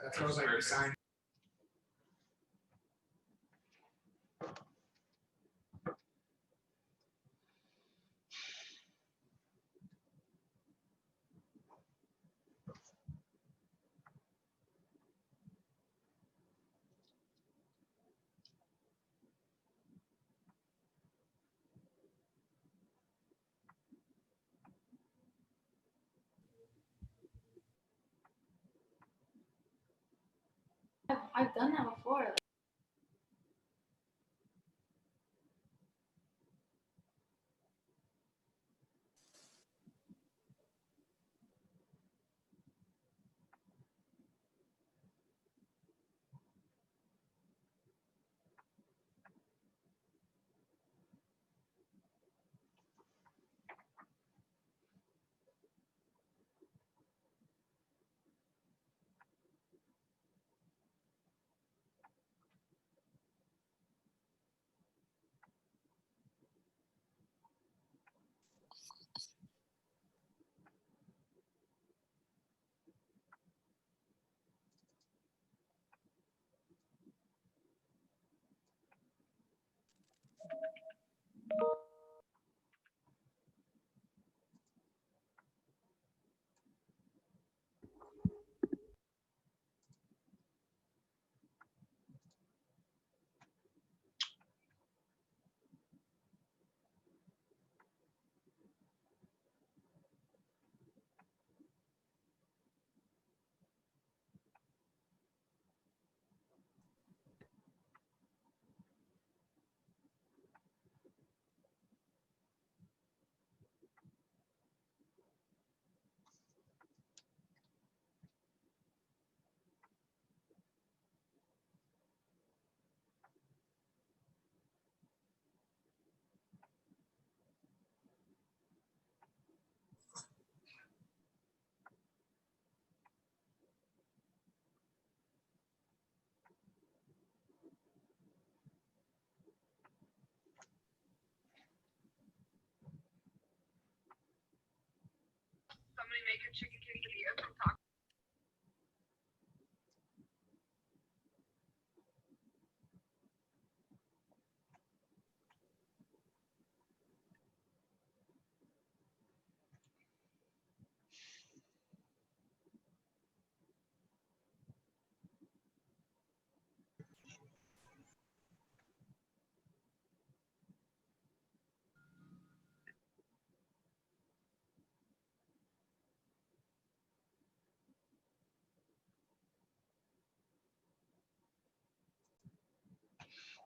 That feels like a sign. I've done that before. Somebody make a chicken quesadilla from Taco.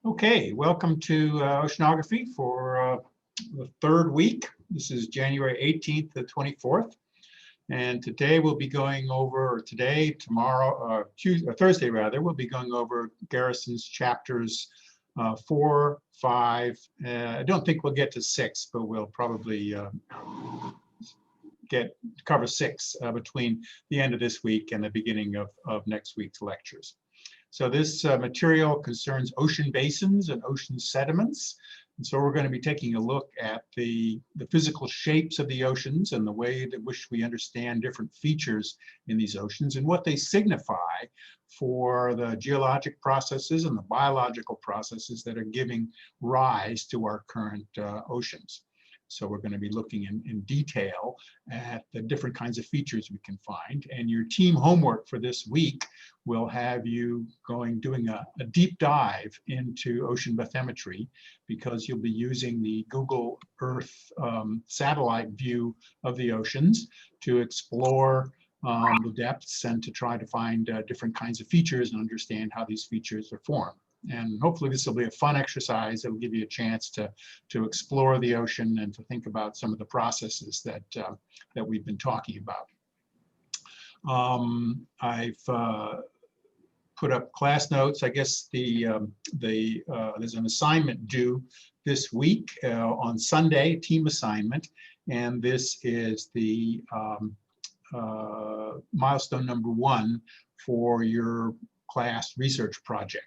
Okay, welcome to Oceanography for the third week. This is January 18th to 24th. And today we'll be going over, or today, tomorrow, Tuesday, or Thursday rather, we'll be going over Garrison's chapters 4, 5. I don't think we'll get to 6, but we'll probably cover 6 between the end of this week and the beginning of next week's lectures. So this material concerns ocean basins and ocean sediments. And so we're going to be taking a look at the physical shapes of the oceans and the way in which we understand different features in these oceans and what they signify for the geologic processes and the biological processes that are giving rise to our current oceans. So we're going to be looking in detail at the different kinds of features we can find. And your team homework for this week will have you doing a deep dive into ocean bathymetry, because you'll be using the Google Earth satellite view of the oceans to explore the depths and to try to find different kinds of features and understand how these features are formed. And hopefully this will be a fun exercise. It'll give you a chance to explore the ocean and to think about some of the processes that we've been talking about. I've put up class notes. I guess there's an assignment due this week on Sunday, a team assignment, and this is the milestone number 1 for your class research project.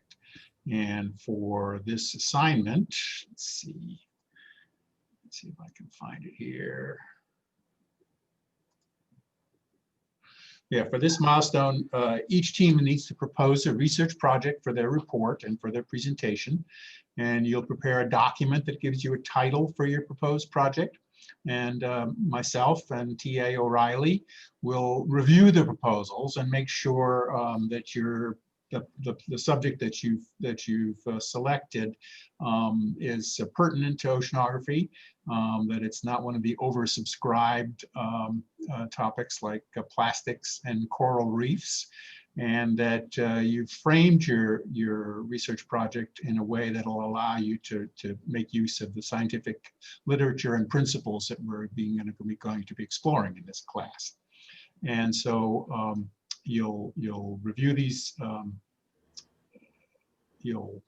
And for this assignment, let's see if I can find it here. Yeah, for this milestone, each team needs to propose a research project for their report and for their presentation. And you'll prepare a document that gives you a title for your proposed project. And myself and TA O'Reilly will review the proposals and make sure that the subject that you've selected is pertinent to oceanography, that it's not one of the oversubscribed topics like plastics and coral reefs, and that you've framed your research project in a way that will allow you to make use of the scientific literature and principles that we're going to be exploring in this class. And so you'll review these, you'll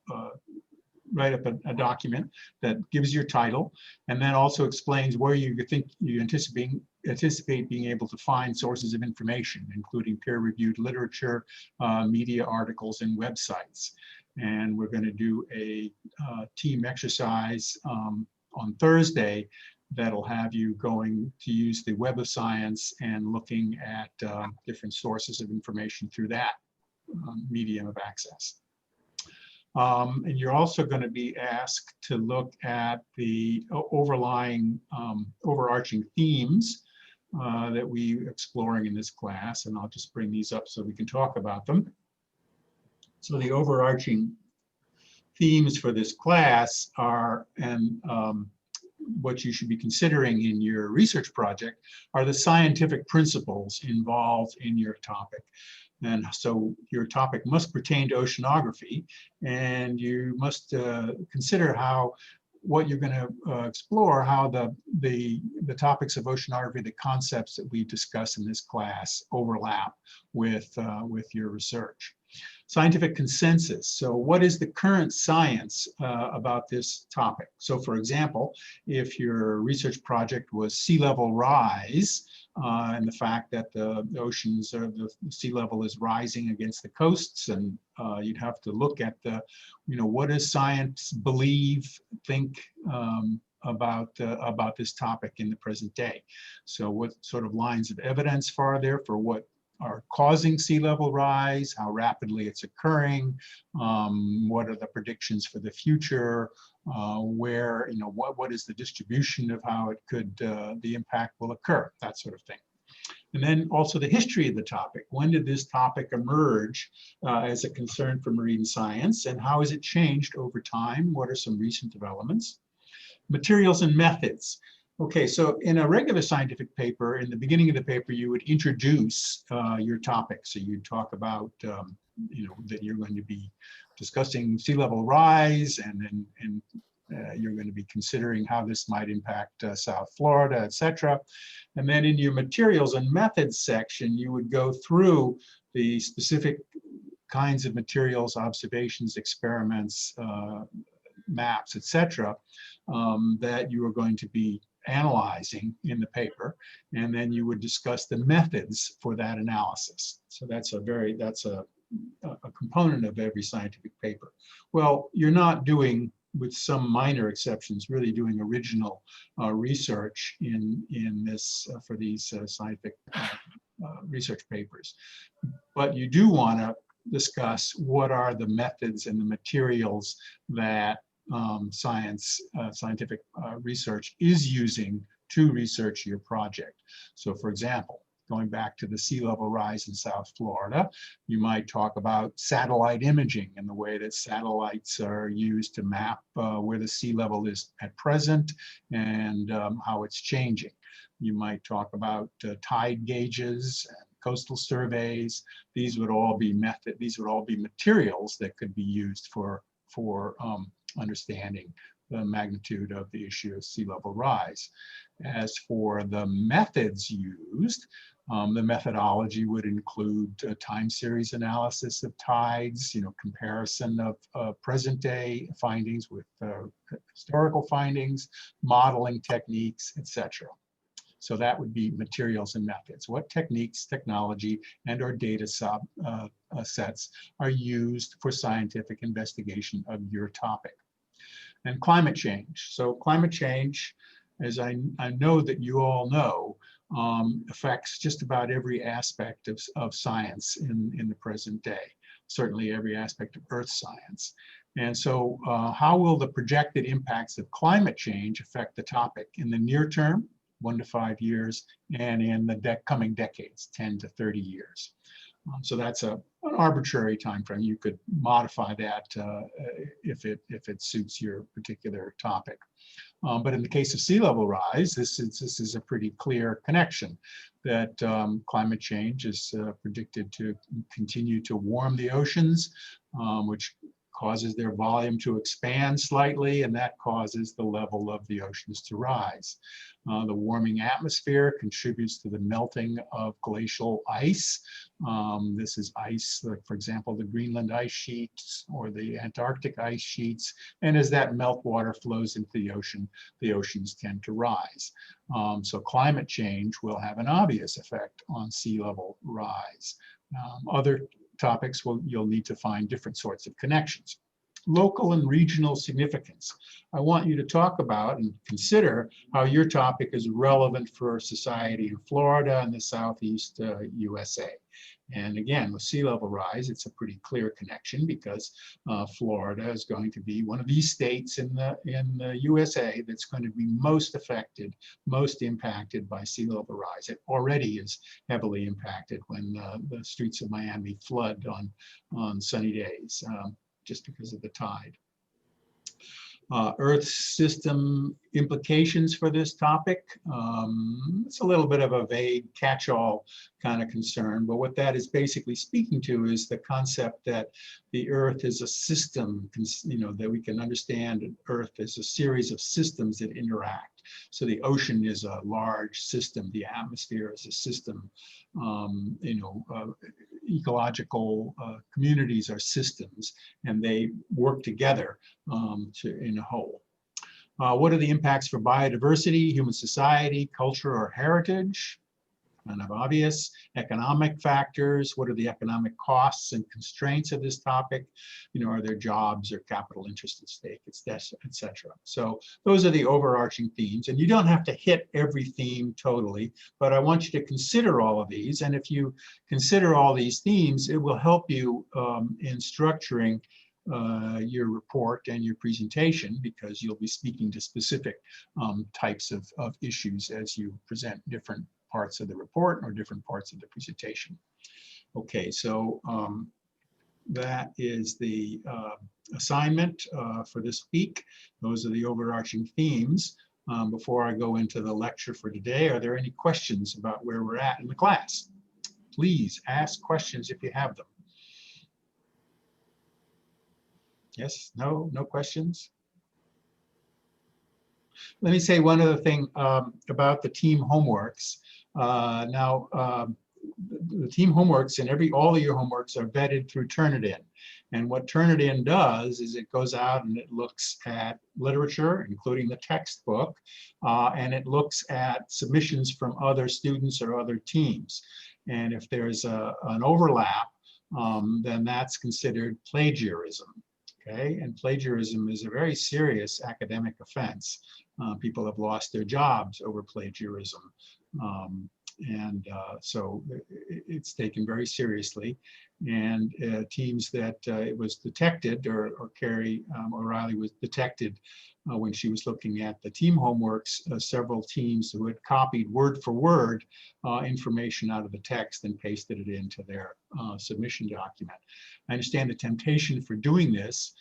write up a document that gives your title and then also explains where you think you anticipate being able to find sources of information, including peer-reviewed literature, media articles, and websites. And we're going to do a team exercise on Thursday that'll have you going to use the Web of Science and looking at different sources of information through that medium of access. And you're also going to be asked to look at the overarching themes that we're exploring in this class. And I'll just bring these up so we can talk about them. So the overarching themes for this class are, and what you should be considering in your research project, are the scientific principles involved in your topic. And so your topic must pertain to oceanography, and you must consider what you're going to explore, how the topics of oceanography, the concepts that we discuss in this class, overlap with your research. Scientific consensus. So what is the current science about this topic? So for example, if your research project was sea level rise, and the fact that the oceans or the sea level is rising against the coasts, and you'd have to look at what does science think about this topic in the present day. So what sort of lines of evidence are there for what are causing sea level rise, how rapidly it's occurring, what are the predictions for the future, where, what is the distribution of how it could, the impact will occur, that sort of thing. And then also the history of the topic. When did this topic emerge as a concern for marine science, and how has it changed over time? What are some recent developments? Materials and methods. Okay, so in a regular scientific paper, in the beginning of the paper, you would introduce your topic. So you'd talk about, that you're going to be discussing sea level rise, and you're going to be considering how this might impact South Florida, etc. And then in your materials and methods section, you would go through the specific kinds of materials, observations, experiments, maps, etc., that you are going to be analyzing in the paper, and then you would discuss the methods for that analysis. So that's a component of every scientific paper. Well, you're not doing, with some minor exceptions, really doing original research in this for these scientific research papers, but you do want to discuss what are the methods and the materials that scientific research is using to research your project. So for example, going back to the sea level rise in South Florida, you might talk about satellite imaging and the way that satellites are used to map where the sea level is at present and how it's changing. You might talk about tide gauges and coastal surveys. These would all be materials that could be used for understanding the magnitude of the issue of sea level rise. As for the methods used, the methodology would include time series analysis of tides, comparison of present day findings with historical findings, modeling techniques, etc. So that would be materials and methods. What techniques, technology, and/or data sets are used for scientific investigation of your topic? And climate change. So climate change, as I know that you all know, affects just about every aspect of science in the present day, certainly every aspect of earth science. And so how will the projected impacts of climate change affect the topic in the near term, 1 to 5 years, and in the coming decades, 10 to 30 years? So that's an arbitrary time frame. You could modify that if it suits your particular topic. But in the case of sea level rise, this is a pretty clear connection that climate change is predicted to continue to warm the oceans, which causes their volume to expand slightly, and that causes the level of the oceans to rise. The warming atmosphere contributes to the melting of glacial ice. This is ice, like, for example, the Greenland ice sheets or the Antarctic ice sheets. And as that meltwater flows into the oceans tend to rise. So climate change will have an obvious effect on sea level rise. Other topics, you'll need to find different sorts of connections. Local and regional significance. I want you to talk about and consider how your topic is relevant for society in Florida and the Southeast USA. And again, with sea level rise, it's a pretty clear connection because Florida is going to be one of these states in the USA that's going to be most affected, most impacted by sea level rise. It already is heavily impacted when the streets of Miami flood on sunny days, just because of the tide. Earth system implications for this topic. It's a little bit of a vague catch-all kind of concern, but what that is basically speaking to is the concept that the Earth is a system, that we can understand Earth as a series of systems that interact. So the ocean is a large system, the atmosphere is a system, ecological communities are systems, and they work together in a whole. What are the impacts for biodiversity, human society, culture, or heritage? Kind of obvious. Economic factors. What are the economic costs and constraints of this topic? Are there jobs or capital interest at stake, etc. So those are the overarching themes, and you don't have to hit every theme totally, but I want you to consider all of these. And if you consider all these themes, it will help you in structuring your report and your presentation, because you'll be speaking to specific types of issues as you present different parts of the report or different parts of the presentation. Okay, so that is the assignment for this week. Those are the overarching themes. Before I go into the lecture for today, are there any questions about where we're at in the class? Please ask questions if you have them. Yes, no questions? Let me say one other thing about the team homeworks. The team homeworks and all of your homeworks are vetted through Turnitin. And what Turnitin does is it goes out and it looks at literature, including the textbook, and it looks at submissions from other students or other teams. And if there's an overlap, then that's considered plagiarism. Okay, and plagiarism is a very serious academic offense. People have lost their jobs over plagiarism. So it's taken very seriously. And teams that it was detected, or Carrie O'Reilly was detected when she was looking at the team homeworks, several teams who had copied word for word information out of the text and pasted it into their submission document. I understand the temptation for doing this,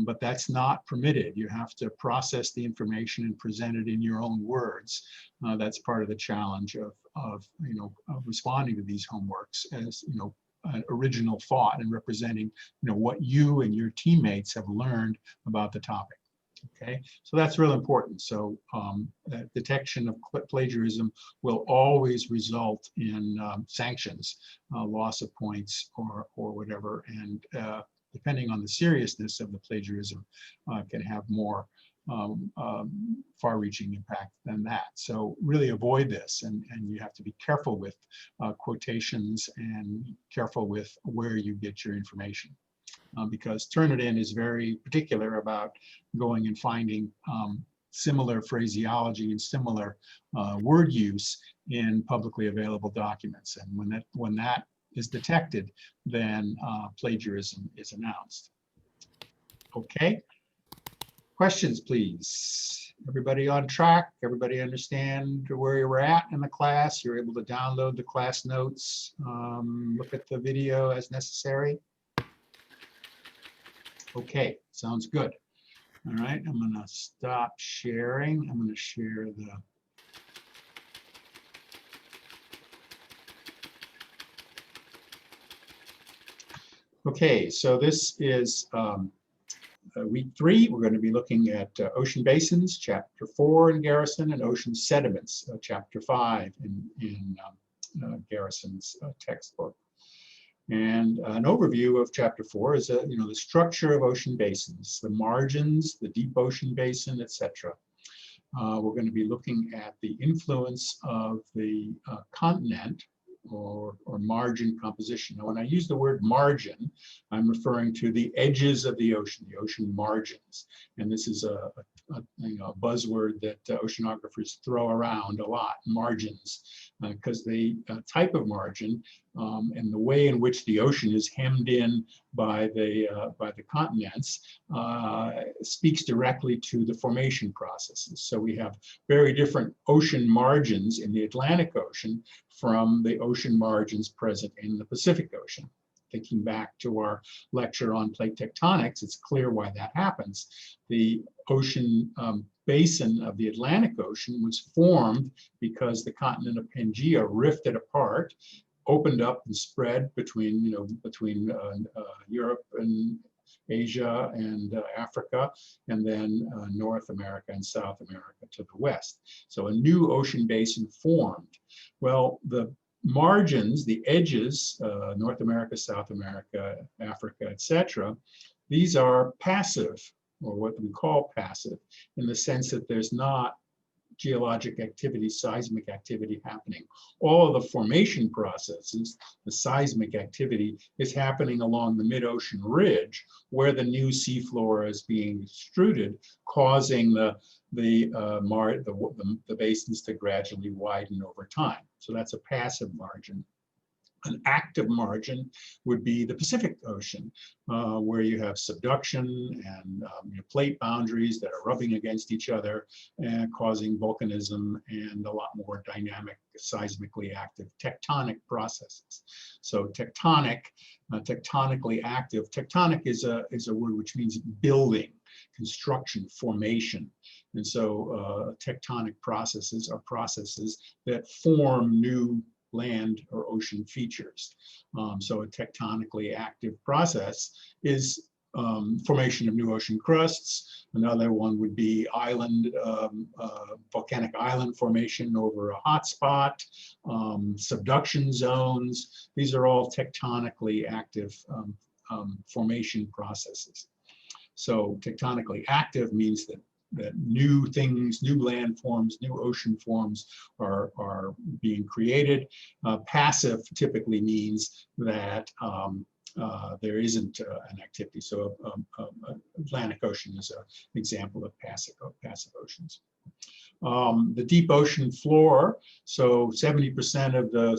but that's not permitted. You have to process the information and present it in your own words. That's part of the challenge of responding to these homeworks as an original thought and representing what you and your teammates have learned about the topic. Okay, so that's real important. So detection of plagiarism will always result in sanctions, loss of points or whatever, and depending on the seriousness of the plagiarism, can have more far-reaching impact than that. So really avoid this, and you have to be careful with quotations and careful with where you get your information. Because Turnitin is very particular about going and finding similar phraseology and similar word use in publicly available documents. And when that is detected, then plagiarism is announced. Okay. Questions, please. Everybody on track? Everybody understand where you're at in the class? You're able to download the class notes, look at the video as necessary. Okay, sounds good. All right, I'm going to stop sharing. I'm going to share the okay, so this is week 3. We're going to be looking at ocean basins, chapter 4 in Garrison, and ocean sediments, chapter 5 in Garrison's textbook. And an overview of chapter 4 is the structure of ocean basins, the margins, the deep ocean basin, etc. We're going to be looking at the influence of the continent or margin composition. Now, when I use the word margin, I'm referring to the edges of the ocean margins. And this is a buzzword that oceanographers throw around a lot, margins, because the type of margin and the way in which the ocean is hemmed in by the continents speaks directly to the formation processes. So we have very different ocean margins in the Atlantic Ocean from the ocean margins present in the Pacific Ocean. Thinking back to our lecture on plate tectonics, it's clear why that happens. The ocean basin of the Atlantic Ocean was formed because the continent of Pangaea rifted apart, opened up and spread between Europe and Asia and Africa, and then North America and South America to the west. So a new ocean basin formed. Well, the margins, the edges, North America, South America, Africa, etc., these are passive, or what we call passive, in the sense that there's not geologic activity, seismic activity happening. All of the formation processes, the seismic activity, is happening along the mid-ocean ridge where the new seafloor is being extruded, causing the basins to gradually widen over time. So that's a passive margin. An active margin would be the Pacific Ocean, where you have subduction and plate boundaries that are rubbing against each other and causing volcanism and a lot more dynamic, seismically active tectonic processes. So tectonically active. Tectonic is a word which means building, construction, formation. And so tectonic processes are processes that form new land or ocean features. So a tectonically active process is formation of new ocean crusts. Another one would be volcanic island formation over a hotspot, subduction zones. These are all tectonically active formation processes. So tectonically active means that new things, new landforms, new ocean forms are being created. Passive typically means that there isn't an activity. So Atlantic Ocean is an example of passive oceans. The deep ocean floor, so 72% of the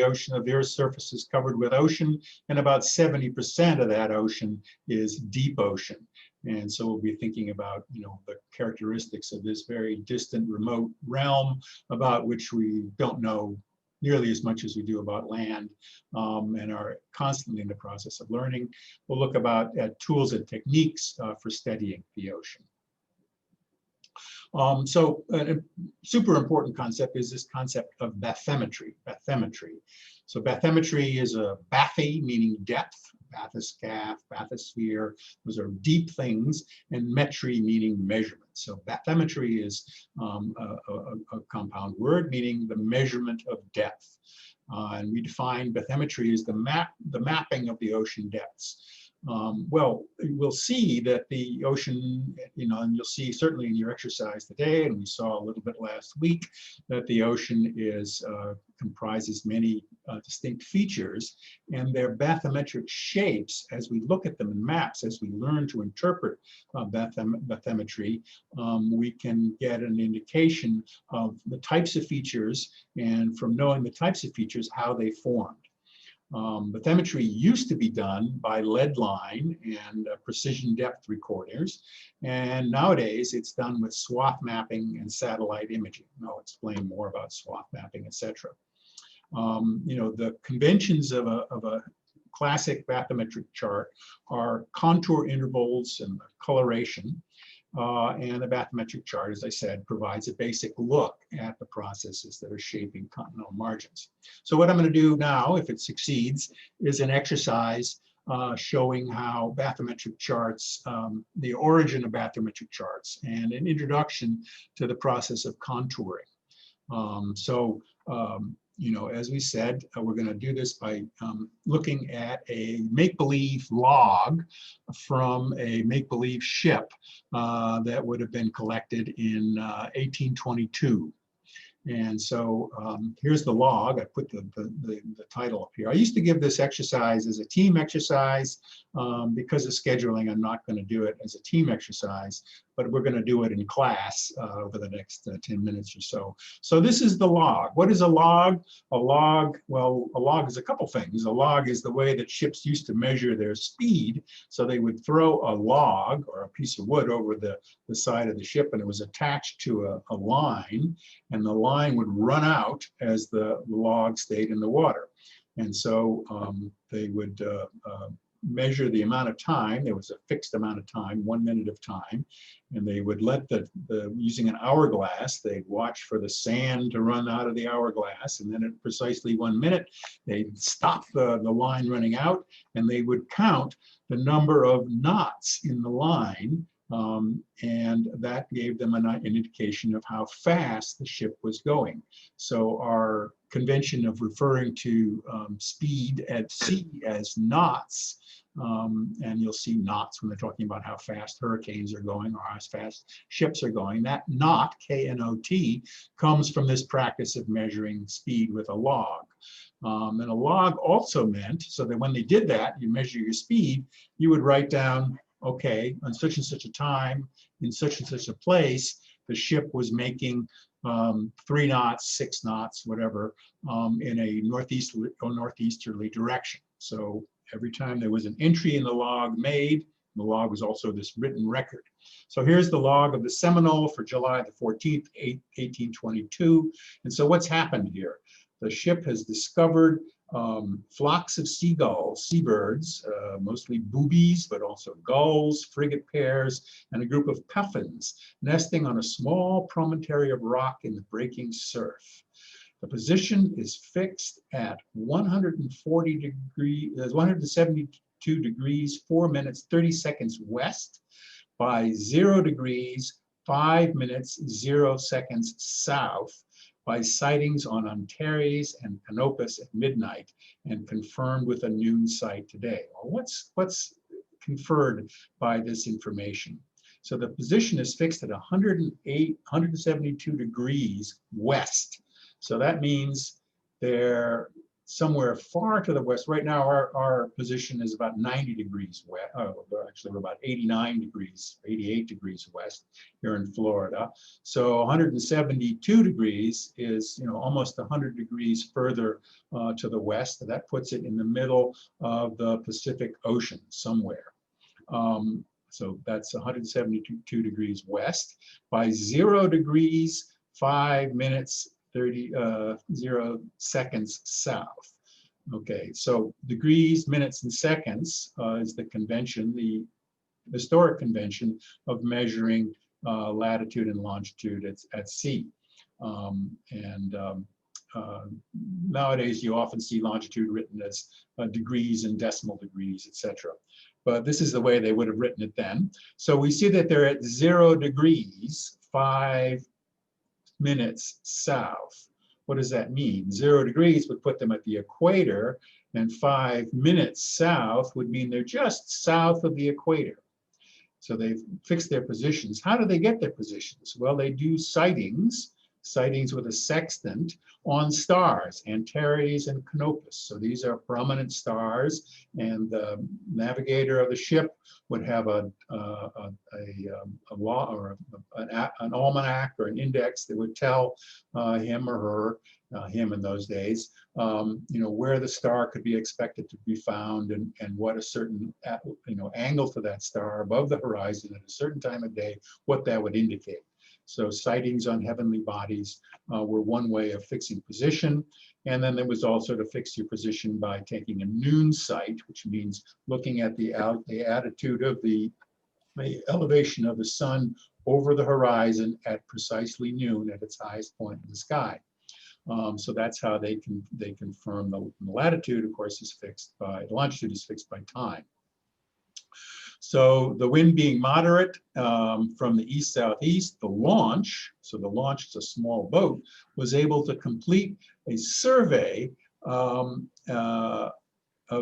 ocean, of the Earth's surface is covered with ocean, and about 70% of that ocean is deep ocean. And so we'll be thinking about, the characteristics of this very distant, remote realm about which we don't know nearly as much as we do about land, and are constantly in the process of learning. We'll look at tools and techniques for studying the ocean. So a super important concept is this concept of bathymetry. So bathymetry is a bathy, meaning depth, bathyscaphe, bathysphere. Those are deep things, and metry meaning measurement. So bathymetry is a compound word meaning the measurement of depth. And we define bathymetry as the mapping of the ocean depths. Well, we'll see that the ocean, and you'll see certainly in your exercise today, and we saw a little bit last week, that the ocean comprises many distinct features, and their bathymetric shapes, as we look at them in maps, as we learn to interpret bathymetry, we can get an indication of the types of features, and from knowing the types of features, how they formed. Bathymetry used to be done by lead line and precision depth recorders, and nowadays it's done with swath mapping and satellite imaging. I'll explain more about swath mapping, etc. The conventions of a classic bathymetric chart are contour intervals and coloration. And the bathymetric chart, as I said, provides a basic look at the processes that are shaping continental margins. So what I'm going to do now, if it succeeds, is an exercise showing how bathymetric charts, the origin of bathymetric charts, and an introduction to the process of contouring. As we said, we're going to do this by looking at a make-believe log from a make-believe ship that would have been collected in 1822. And so here's the log. I put the title up here. I used to give this exercise as a team exercise. Because of scheduling, I'm not going to do it as a team exercise, but we're going to do it in class over the next 10 minutes or so. So this is the log. What is a log? A log is a couple things. A log is the way that ships used to measure their speed. So they would throw a log or a piece of wood over the side of the ship, and it was attached to a line, and the line would run out as the log stayed in the water. And so they would measure the amount of time. There was a fixed amount of time, 1 minute of time, and they would let using an hourglass, they'd watch for the sand to run out of the hourglass, and then at precisely 1 minute, they'd stop the line running out, and they would count the number of knots in the line, and that gave them an indication of how fast the ship was going. So our convention of referring to speed at sea as knots, and you'll see knots when they're talking about how fast hurricanes are going or how fast ships are going. That knot, K-N-O-T, comes from this practice of measuring speed with a log. And a log also meant, so that when they did that, you measure your speed, you would write down, okay, on such and such a time, in such and such a place, the ship was making 3 knots, 6 knots, whatever, in a northeasterly direction. So every time there was an entry in the log made, the log was also this written record. So here's the log of the Seminole for July the 14th, 1822. And so what's happened here? The ship has discovered flocks of seabirds, mostly boobies, but also gulls, frigate pairs, and a group of puffins nesting on a small promontory of rock in the breaking surf. The position is fixed at 172 degrees, 4 minutes, 30 seconds west by 0 degrees, 5 minutes, 0 seconds south by sightings on Antares and Canopus at midnight, and confirmed with a noon sight today. Well, what's conferred by this information? So the position is fixed at 172 degrees west. So that means they're somewhere far to the west. Right now, our position is about 90 degrees west. Actually, we're about 89 degrees, 88 degrees west here in Florida. So 172 degrees is, almost 100 degrees further to the west. That puts it in the middle of the Pacific Ocean somewhere. So that's 172 degrees west by 0 degrees, 5 minutes, 0 seconds south. Okay, so degrees, minutes, and seconds is the convention, the historic convention of measuring latitude and longitude at sea. Nowadays, you often see longitude written as degrees and decimal degrees, etc. But this is the way they would have written it then. So we see that they're at 0 degrees, 5 minutes south. What does that mean? 0 degrees would put them at the equator, and 5 minutes south would mean they're just south of the equator. So they've fixed their positions. How do they get their positions? Well, they do sightings. sightings with a sextant on stars, Antares and Canopus. So these are prominent stars, and the navigator of the ship would have a law or an almanac or an index that would tell him or her, him in those days, where the star could be expected to be found, and what a certain angle to that star above the horizon at a certain time of day, what that would indicate. So sightings on heavenly bodies were one way of fixing position. And then there was also to fix your position by taking a noon sight, which means looking at the attitude of the elevation of the sun over the horizon at precisely noon at its highest point in the sky. So that's how they confirm the latitude, of course, is fixed by, the longitude is fixed by time. So the wind being moderate from the east-southeast, the launch, so the launch is a small boat, was able to complete a survey of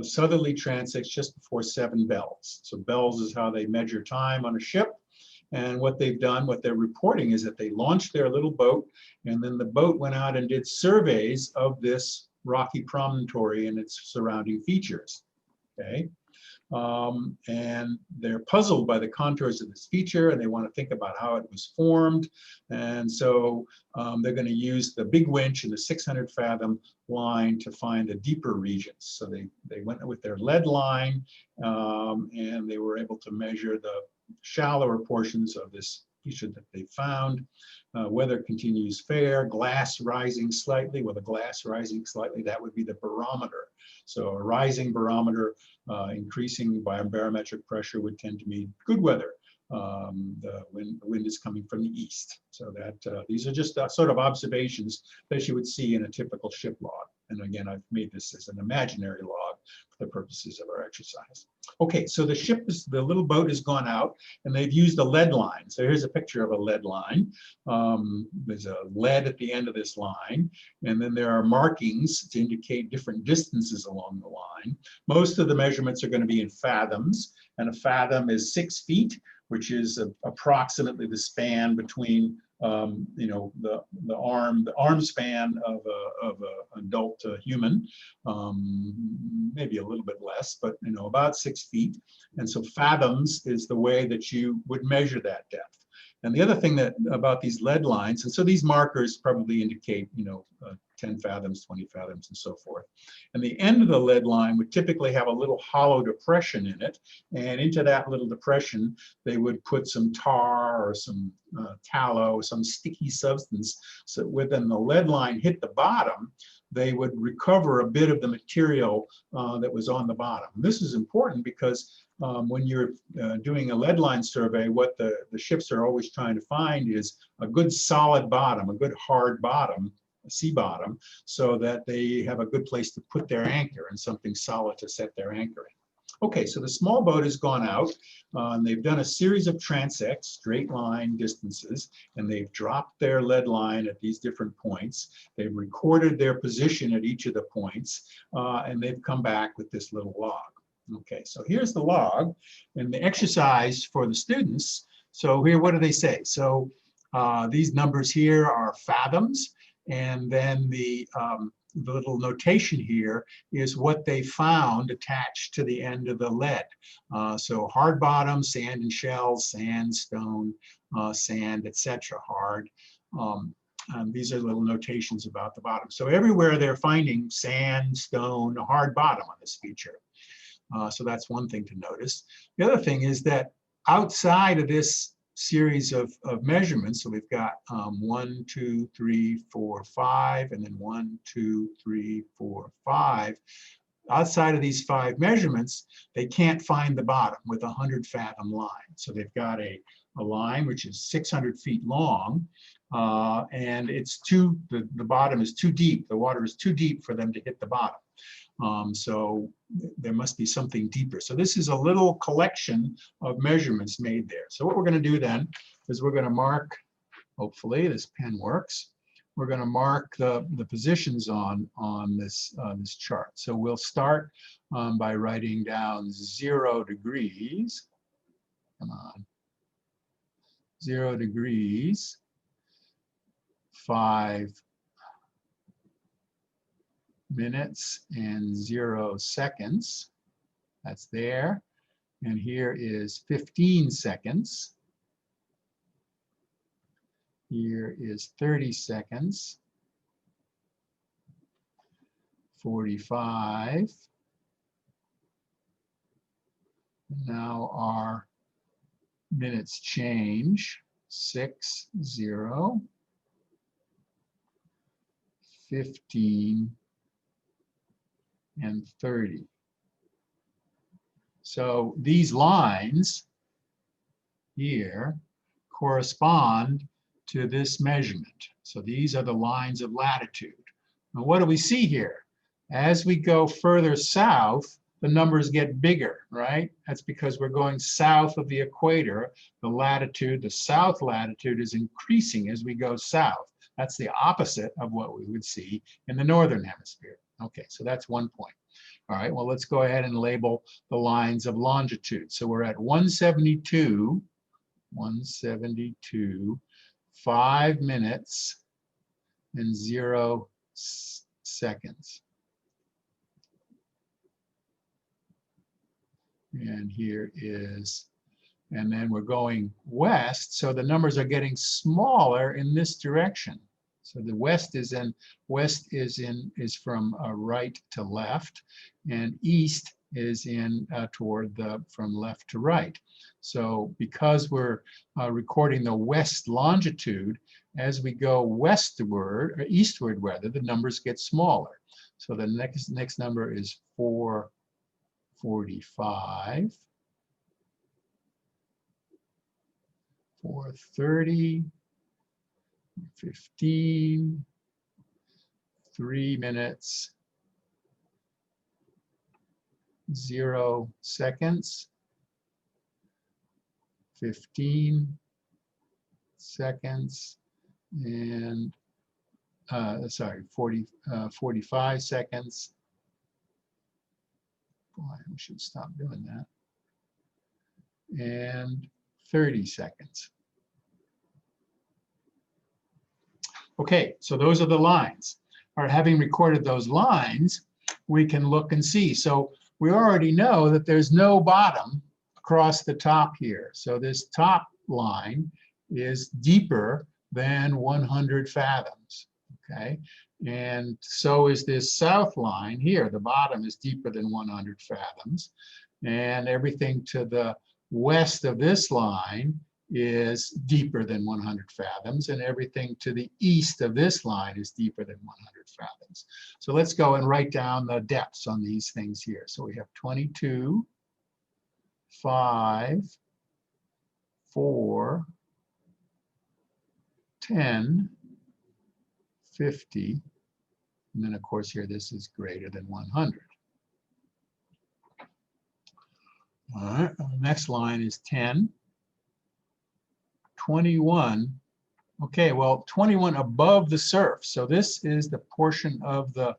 southerly transects just before 7 bells. So bells is how they measure time on a ship. And what they've done, what they're reporting, is that they launched their little boat, and then the boat went out and did surveys of this rocky promontory and its surrounding features. Okay. And they're puzzled by the contours of this feature, and they want to think about how it was formed. And so they're going to use the big winch and the 600 fathom line to find the deeper regions. So they went with their lead line, and they were able to measure the shallower portions of this feature that they found. Weather continues fair, glass rising slightly. With a glass rising slightly, that would be the barometer. So a rising barometer increasing by barometric pressure would tend to mean good weather. The wind is coming from the east. So that these are just sort of observations that you would see in a typical ship log. And again, I've made this as an imaginary log for the purposes of our exercise. Okay, so the little boat has gone out, and they've used a lead line. So here's a picture of a lead line. There's a lead at the end of this line, and then there are markings to indicate different distances along the line. Most of the measurements are going to be in fathoms, and a fathom is 6 feet, which is approximately the span between the arm span of an adult human, maybe a little bit less, but about 6 feet. And so fathoms is the way that you would measure that depth. And the other thing about these lead lines, and so these markers probably indicate 10 fathoms, 20 fathoms, and so forth. And the end of the lead line would typically have a little hollow depression in it, and into that little depression they would put some tar or some tallow, some sticky substance, so when the lead line hit the bottom, they would recover a bit of the material that was on the bottom. And this is important because when you're doing a lead line survey, what the ships are always trying to find is a good solid bottom, a good hard bottom, a sea bottom, so that they have a good place to put their anchor and something solid to set their anchor in. Okay, so the small boat has gone out, and they've done a series of transects, straight line distances, and they've dropped their lead line at these different points. They've recorded their position at each of the points, and they've come back with this little log. Okay, so here's the log and the exercise for the students. So here, what do they say? So these numbers here are fathoms, and then the little notation here is what they found attached to the end of the lead. So hard bottom, sand and shells, sandstone, sand, etc. Hard. These are little notations about the bottom. So everywhere they're finding sand, stone, hard bottom on this feature. So that's one thing to notice. The other thing is that outside of this series of measurements, so we've got 1, 2, 3, 4, 5, and then 1, 2, 3, 4, 5. Outside of these 5 measurements, they can't find the bottom with a 100 fathom line. So they've got a line which is 600 feet long, and it's the bottom is too deep. The water is too deep for them to hit the bottom. So there must be something deeper. So this is a little collection of measurements made there. So what we're going to do then is we're going to mark, hopefully this pen works, we're going to mark the positions on this chart. So we'll start by writing down 0 degrees. Come on. 0 degrees 5 minutes and 0 seconds. That's there. And here is 15 seconds. Here is 30 seconds. 45. Now our minutes change. 6, 0, 15, and 30. So these lines here correspond to this measurement. So these are the lines of latitude. Now what do we see here? As we go further south, the numbers get bigger, right? That's because we're going south of the equator. The latitude, the south latitude, is increasing as we go south. That's the opposite of what we would see in the northern hemisphere. Okay, so that's one point. All right, well, let's go ahead and label the lines of longitude. So we're at 172, 5 minutes and 0 seconds. And here is, and then we're going west, so the numbers are getting smaller in this direction. So the west is from right to left, and east is from left to right. So because we're recording the west longitude, as we go westward or eastward rather, the numbers get smaller. So the next number is 445, 430, 15, 3 minutes, 0 seconds, 15 seconds, and 45 seconds. Boy, we should stop doing that. And 30 seconds. Okay, so those are the lines. All right, having recorded those lines, we can look and see. So we already know that there's no bottom across the top here. So this top line is deeper than 100 fathoms, okay? And so is this south line here. The bottom is deeper than 100 fathoms. And everything to the west of this line is deeper than 100 fathoms, and everything to the east of this line is deeper than 100 fathoms. So let's go and write down the depths on these things here. So we have 22, 5, 4, 10, 50, and then of course here this is greater than 100. All right, the next line is 10, 21. Okay, well, 21 above the surf. So this is the portion of the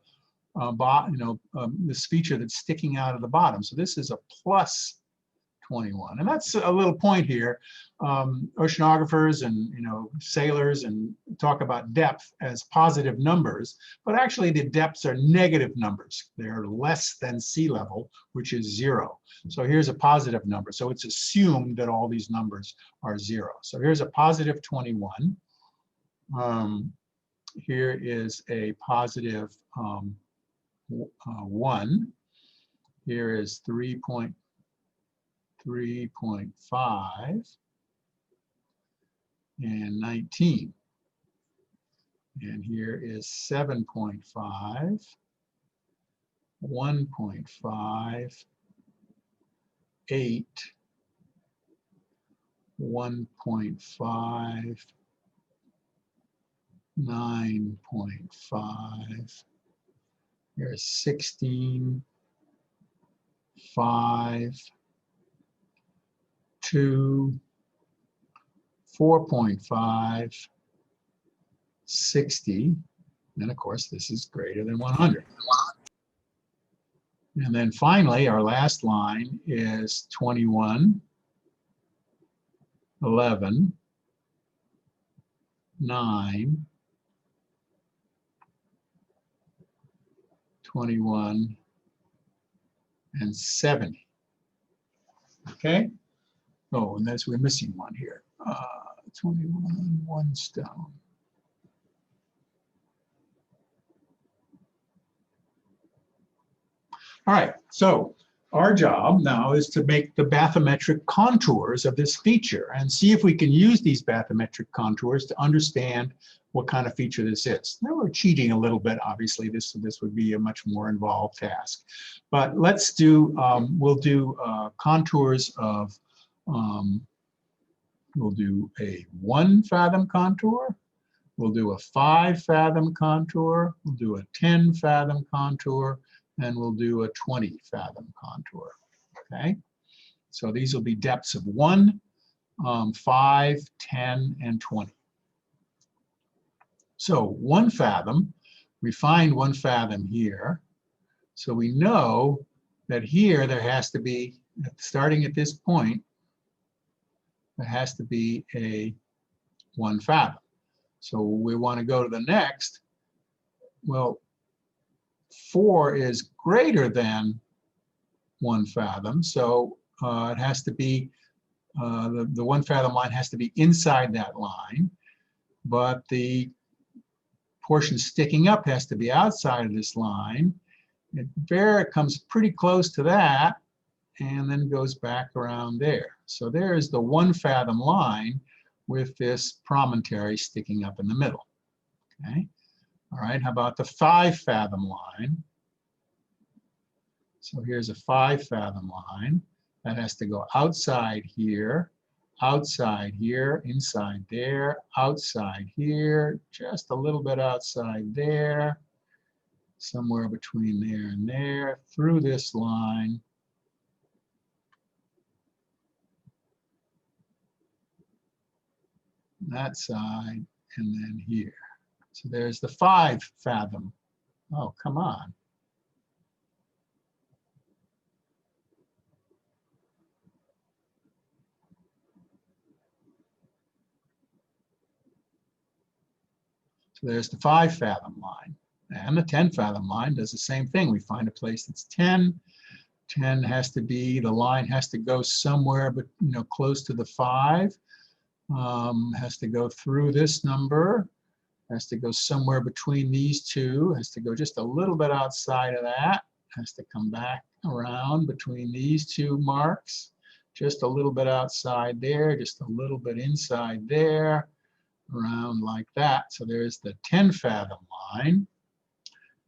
this feature that's sticking out of the bottom. So this is a plus 21, and that's a little point here. Oceanographers and sailors and talk about depth as positive numbers, but actually the depths are negative numbers. They're less than sea level, which is 0. So here's a positive number. So it's assumed that all these numbers are 0. So here's a positive 21. Here is a positive 1. Here is 3.5 and 19. And here is 7.5, 1.5, 8, 1.5, 9.5. Here's 16, 5, 2, 4.5, 60, and of course this is greater than 100. And then finally our last line is 21, 11, 9, 21, and 70. Okay. Oh, and we're missing one here. 21, 1 stone. All right, so our job now is to make the bathymetric contours of this feature and see if we can use these bathymetric contours to understand what kind of feature this is. Now we're cheating a little bit, obviously. This would be a much more involved task. But let's do, we'll do contours of, we'll do a 1 fathom contour. We'll do a 5 fathom contour. We'll do a 10 fathom contour. And we'll do a 20 fathom contour, okay? So these will be depths of 1, 5, 10, and 20. So 1 fathom, we find 1 fathom here. So we know that here there has to be, starting at this point, there has to be a 1 fathom. So we want to go to the next. Well, 4 is greater than 1 fathom, so it has to be, the 1 fathom line has to be inside that line, but the portion sticking up has to be outside of this line. It comes pretty close to that, and then goes back around there. So there's the 1 fathom line with this promontory sticking up in the middle, okay? All right, how about the 5 fathom line? So here's a 5 fathom line that has to go outside here, inside there, outside here, just a little bit outside there, somewhere between there and there, through this line, that side, and then here. So there's the 5 fathom. Oh, come on. So there's the 5 fathom line. And the 10 fathom line does the same thing. We find a place that's 10. 10 has to be, the line has to go somewhere, but close to the 5. Has to go through this number. Has to go somewhere between these two, has to go just a little bit outside of that, has to come back around between these 2 marks, just a little bit outside there, just a little bit inside there, around like that. So there's the 10 fathom line.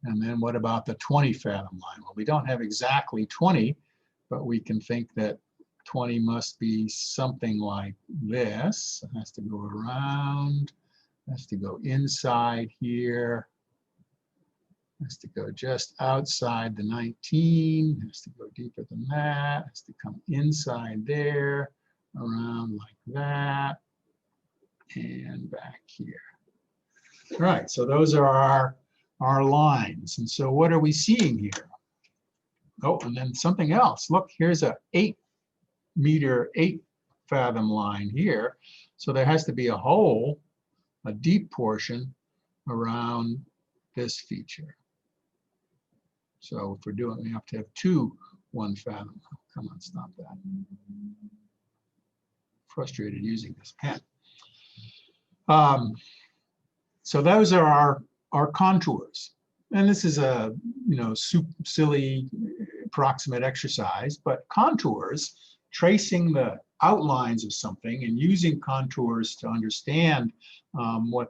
And then what about the 20 fathom line? Well, we don't have exactly 20, but we can think that 20 must be something like this. It has to go around. Has to go inside here, has to go just outside the 19, has to go deeper than that, has to come inside there, around like that, and back here. All right, so those are our lines. And so what are we seeing here? Oh, and then something else. Look, here's a 8 fathom line here. So there has to be a hole, a deep portion around this feature. So if we're doing, we have to have 2 1 fathom. Oh, come on, stop that. Frustrated using this pen. So those are our contours. And this is a silly approximate exercise, but contours, tracing the outlines of something and using contours to understand what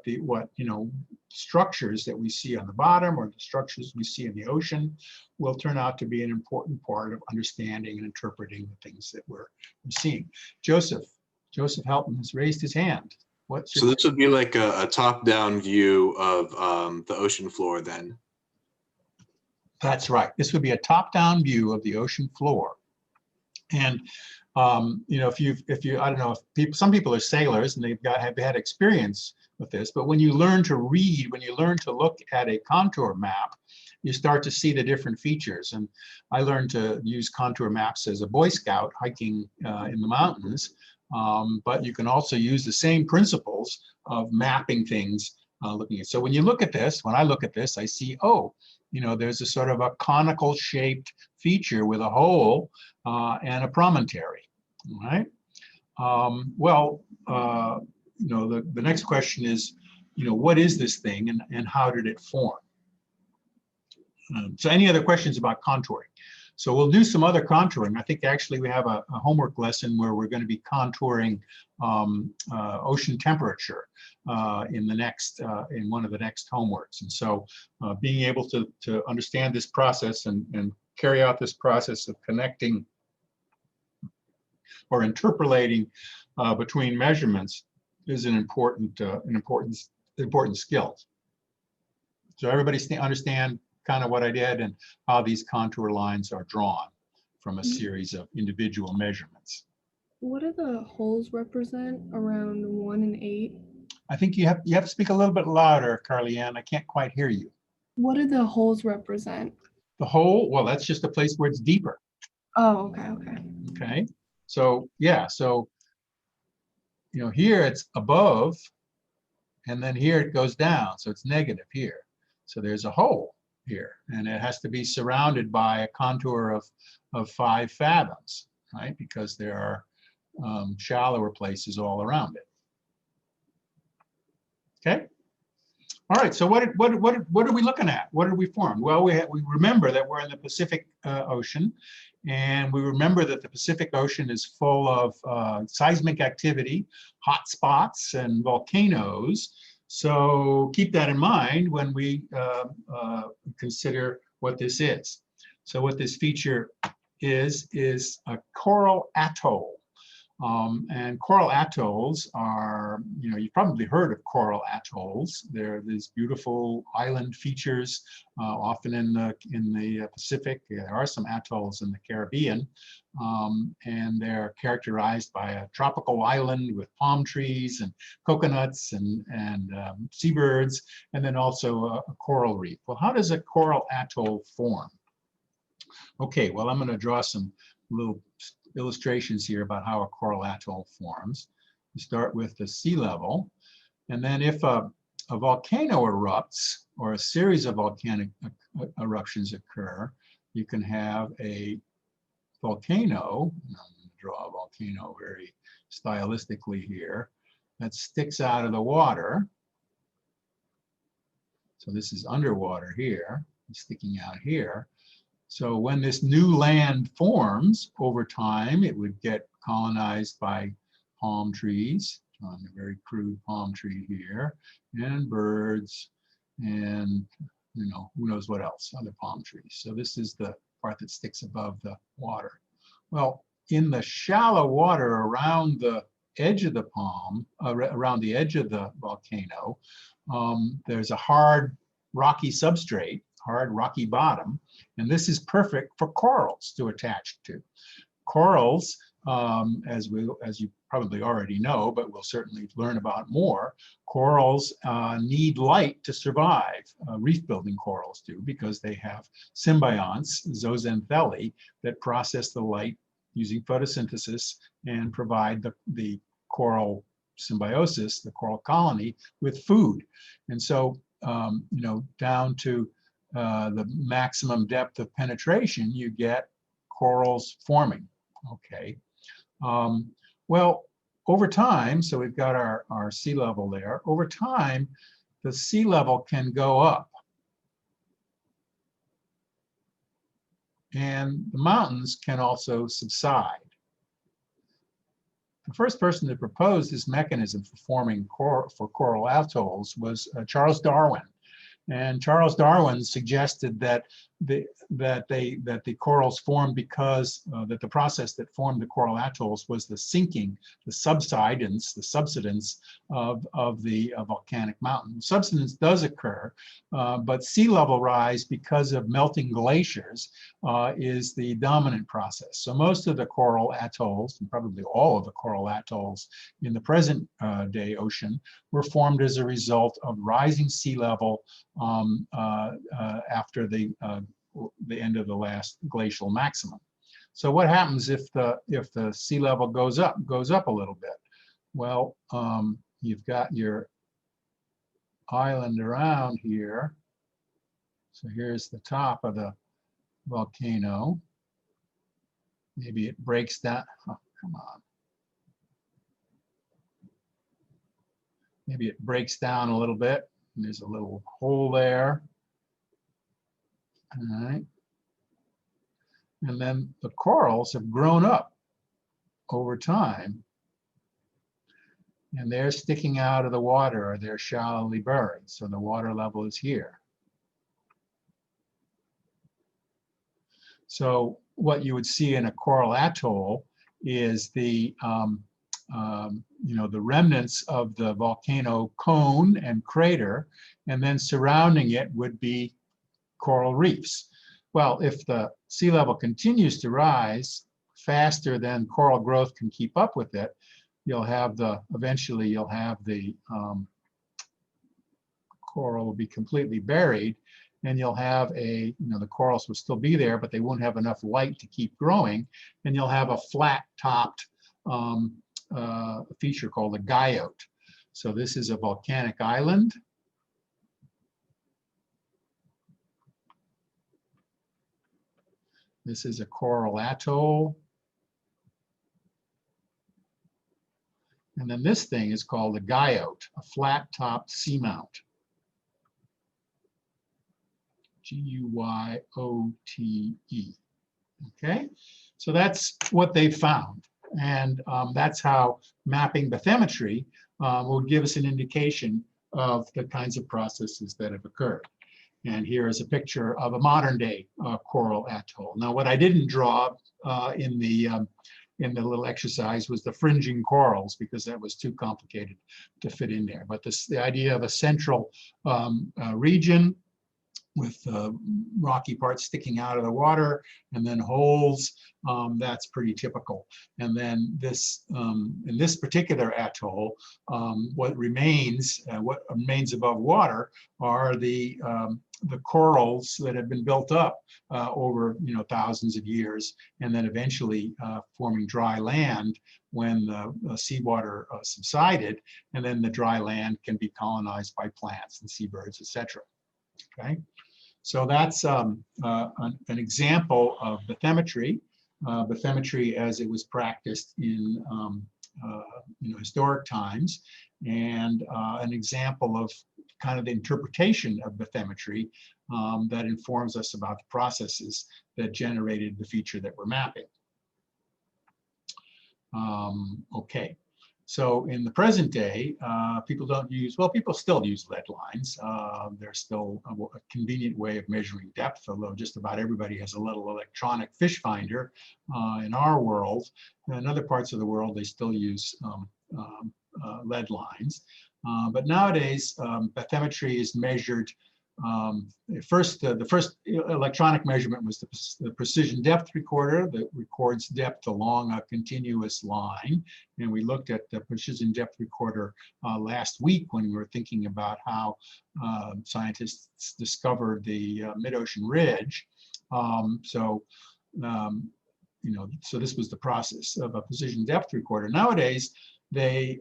structures that we see on the bottom or the structures we see in the ocean will turn out to be an important part of understanding and interpreting the things that we're seeing. Joseph Helton has raised his hand. So this would be like a top-down view of the ocean floor then? That's right. This would be a top-down view of the ocean floor. And if you, I don't know, if some people are sailors and have had experience with this, but when you learn to read, when you learn to look at a contour map, you start to see the different features. And I learned to use contour maps as a Boy Scout hiking in the mountains, but you can also use the same principles of mapping things looking at. So when you look at this, when I look at this, I see, oh, you know, there's a sort of a conical shaped feature with a hole and a promontory, all right? You know, the next question is, you know, what is this thing and how did it form? So any other questions about contouring? So we'll do some other contouring. I think actually we have a homework lesson where we're going to be contouring ocean temperature in one of the next homeworks. And so being able to understand this process and carry out this process of connecting or interpolating between measurements is an important skill. So everybody understand kind of what I did and how these contour lines are drawn from a series of individual measurements. What do the holes represent around 1 and 8? I think you have to speak a little bit louder, Carly-Ann. I can't quite hear you. What do the holes represent? The hole, well, that's just a place where it's deeper. Oh, okay, okay. Okay, so yeah, so you know, here it's above, and then here it goes down, so it's negative here. So there's a hole here, and it has to be surrounded by a contour of 5 fathoms, right? Because there are shallower places all around it. Okay. All right. So what are we looking at? What did we form? Well, we remember that we're in the Pacific Ocean, and we remember that the Pacific Ocean is full of seismic activity, hot spots, and volcanoes. So keep that in mind when we consider what this is. So what this feature is a coral atoll. And coral atolls are, you know, you've probably heard of coral atolls. They're these beautiful island features, often in the Pacific. There are some atolls in the Caribbean, and they're characterized by a tropical island with palm trees and coconuts and seabirds, and then also a coral reef. Well, how does a coral atoll form? Okay, well, I'm going to draw some little illustrations here about how a coral atoll forms. You start with the sea level, and then if a volcano erupts or a series of volcanic eruptions occur, you can have a volcano. I'm going to draw a volcano very stylistically here that sticks out of the water. So this is underwater here, sticking out here. So when this new land forms over time, it would get colonized by palm trees, on a very crude palm tree here, and birds, and you know, who knows what else, other palm trees. So this is the part that sticks above the water. Well, in the shallow water around the edge of the palm, around the edge of the volcano, there's a hard rocky substrate, hard rocky bottom, and this is perfect for corals to attach to. Corals, as you probably already know, but we'll certainly learn about more, corals need light to survive. Reef-building corals do, because they have symbionts, zooxanthellae, that process the light using photosynthesis and provide the coral symbiosis, the coral colony, with food. And so, you know, down to the maximum depth of penetration, you get corals forming. Okay. Well, over time, so we've got our sea level there. Over time, the sea level can go up. And the mountains can also subside. The first person to propose this mechanism for forming coral atolls was Charles Darwin. And Charles Darwin suggested that the corals formed because that the process that formed the coral atolls was the sinking, the subsidence of the volcanic mountain. Subsidence does occur, but sea level rise because of melting glaciers is the dominant process. So most of the coral atolls, and probably all of the coral atolls in the present day ocean, were formed as a result of rising sea level after the end of the last glacial maximum. So what happens if the sea level goes up a little bit? Well, you've got your island around here. So here's the top of the volcano. Maybe it breaks down. Oh, come on. Maybe it breaks down a little bit. And there's a little hole there. All right. And then the corals have grown up over time. And they're sticking out of the water, or they're shallowly buried. So the water level is here. So what you would see in a coral atoll is the the remnants of the volcano cone and crater, and then surrounding it would be coral reefs. Well, if the sea level continues to rise faster than coral growth can keep up with it, eventually you'll have the coral will be completely buried, and you'll have the corals will still be there, but they won't have enough light to keep growing, and you'll have a flat-topped feature called a guyot. So this is a volcanic island. This is a coral atoll. And then this thing is called a guyot, a flat-topped seamount. G-U-Y-O-T-E. Okay, so that's what they found. And that's how mapping bathymetry will give us an indication of the kinds of processes that have occurred. And here is a picture of a modern day coral atoll. Now, what I didn't draw in the little exercise was the fringing corals, because that was too complicated to fit in there. But the idea of a central region with rocky parts sticking out of the water and then holes, that's pretty typical. And then this, in this particular atoll, what remains above water are the corals that have been built up over thousands of years, and then eventually forming dry land when the seawater subsided, and then the dry land can be colonized by plants and seabirds, etc. Okay, so that's an example of bathymetry. Bathymetry as it was practiced in historic times, and an example of kind of the interpretation of bathymetry that informs us about the processes that generated the feature that we're mapping. Okay, so in the present day, people still use lead lines. They're still a convenient way of measuring depth, although just about everybody has a little electronic fish finder in our world. In other parts of the world, they still use lead lines. But nowadays, bathymetry is measured. The first electronic measurement was the precision depth recorder that records depth along a continuous line. And we looked at the precision depth recorder last week when we were thinking about how scientists discovered the mid-ocean ridge. So this was the process of a precision depth recorder. Nowadays, they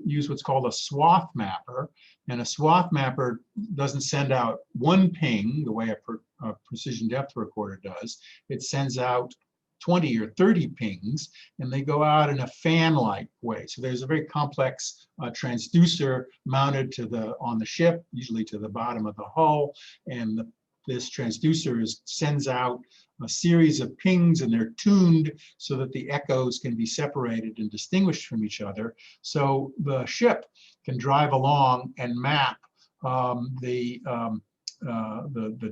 use what's called a swath mapper, and a swath mapper doesn't send out one ping the way a precision depth recorder does. It sends out 20 or 30 pings, and they go out in a fan-like way. So there's a very complex transducer mounted on the ship, usually to the bottom of the hull, and this transducer sends out a series of pings, and they're tuned so that the echoes can be separated and distinguished from each other. So the ship can drive along and map the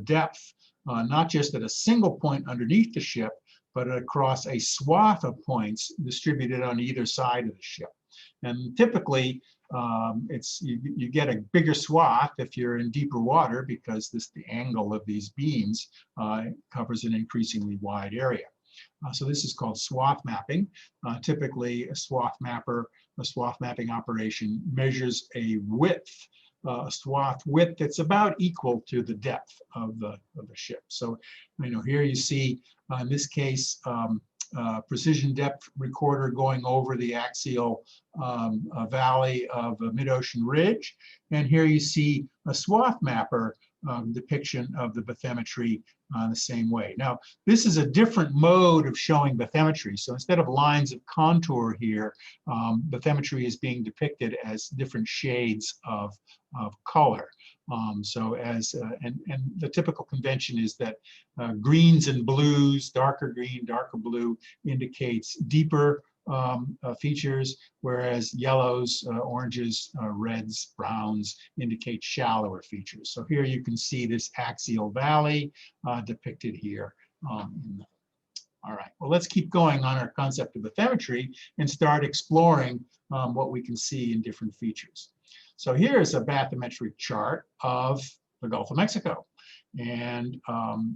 depth, not just at a single point underneath the ship, but across a swath of points distributed on either side of the ship. And typically, you get a bigger swath if you're in deeper water, because the angle of these beams covers an increasingly wide area. So this is called swath mapping. Typically, a swath mapping operation measures a width, swath width that's about equal to the depth of the ship. So here you see, in this case, precision depth recorder going over the axial valley of a mid-ocean ridge. And here you see a swath mapper depiction of the bathymetry the same way. Now, this is a different mode of showing bathymetry. So instead of lines of contour here, bathymetry is being depicted as different shades of color. And the typical convention is that greens and blues, darker green, darker blue, indicates deeper features, whereas yellows, oranges, reds, browns indicate shallower features. So here you can see this axial valley depicted here. All right, well, let's keep going on our concept of bathymetry and start exploring what we can see in different features. So here is a bathymetric chart of the Gulf of Mexico. And,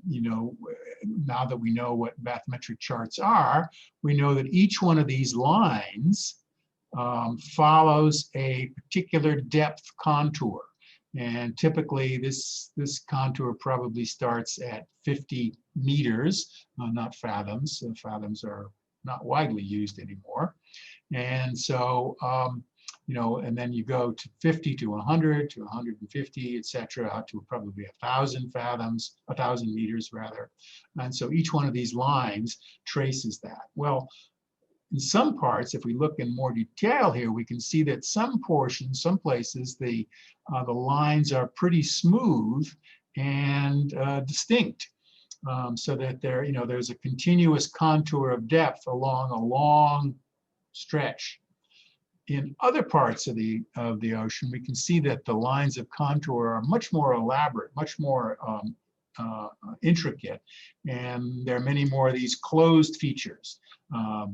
you know, now that we know what bathymetric charts are, we know that each one of these lines follows a particular depth contour. And typically this contour probably starts at 50 meters, not fathoms. Fathoms are not widely used anymore. And so, you know, and then you go to 50 to 100 to 150, et cetera, out to probably 1,000 fathoms, 1,000 meters rather. And so each one of these lines traces that. Well, in some parts, if we look in more detail here, we can see that some portions, some places, the lines are pretty smooth and distinct. So that there, you know, there's a continuous contour of depth along a long stretch. In other parts of the ocean, we can see that the lines of contour are much more elaborate, much more intricate, and there are many more of these closed features,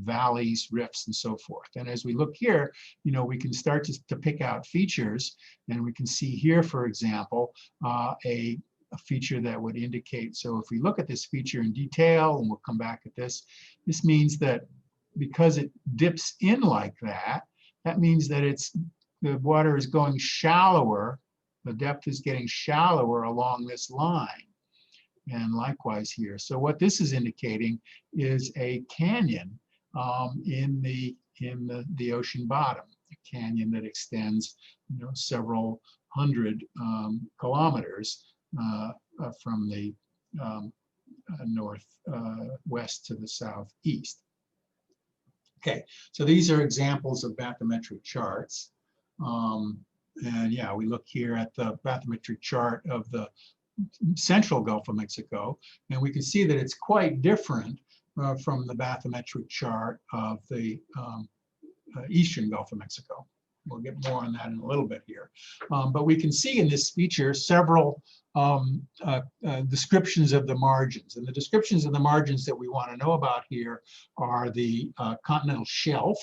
valleys, rifts, and so forth. And as we look here, you know, we can start to pick out features, and we can see here, for example, a feature that would indicate. So if we look at this feature in detail, and we'll come back at this, this means that because it dips in like that, that means that the water is going shallower, the depth is getting shallower along this line. And likewise here. So what this is indicating is a canyon in the ocean bottom, a canyon that extends, you know, several hundred kilometers from the northwest to the southeast. Okay, so these are examples of bathymetric charts. And yeah, we look here at the bathymetric chart of the central Gulf of Mexico, and we can see that it's quite different from the bathymetric chart of the eastern Gulf of Mexico. We'll get more on that in a little bit here. But we can see in this feature several descriptions of the margins. And the descriptions of the margins that we want to know about here are the continental shelf,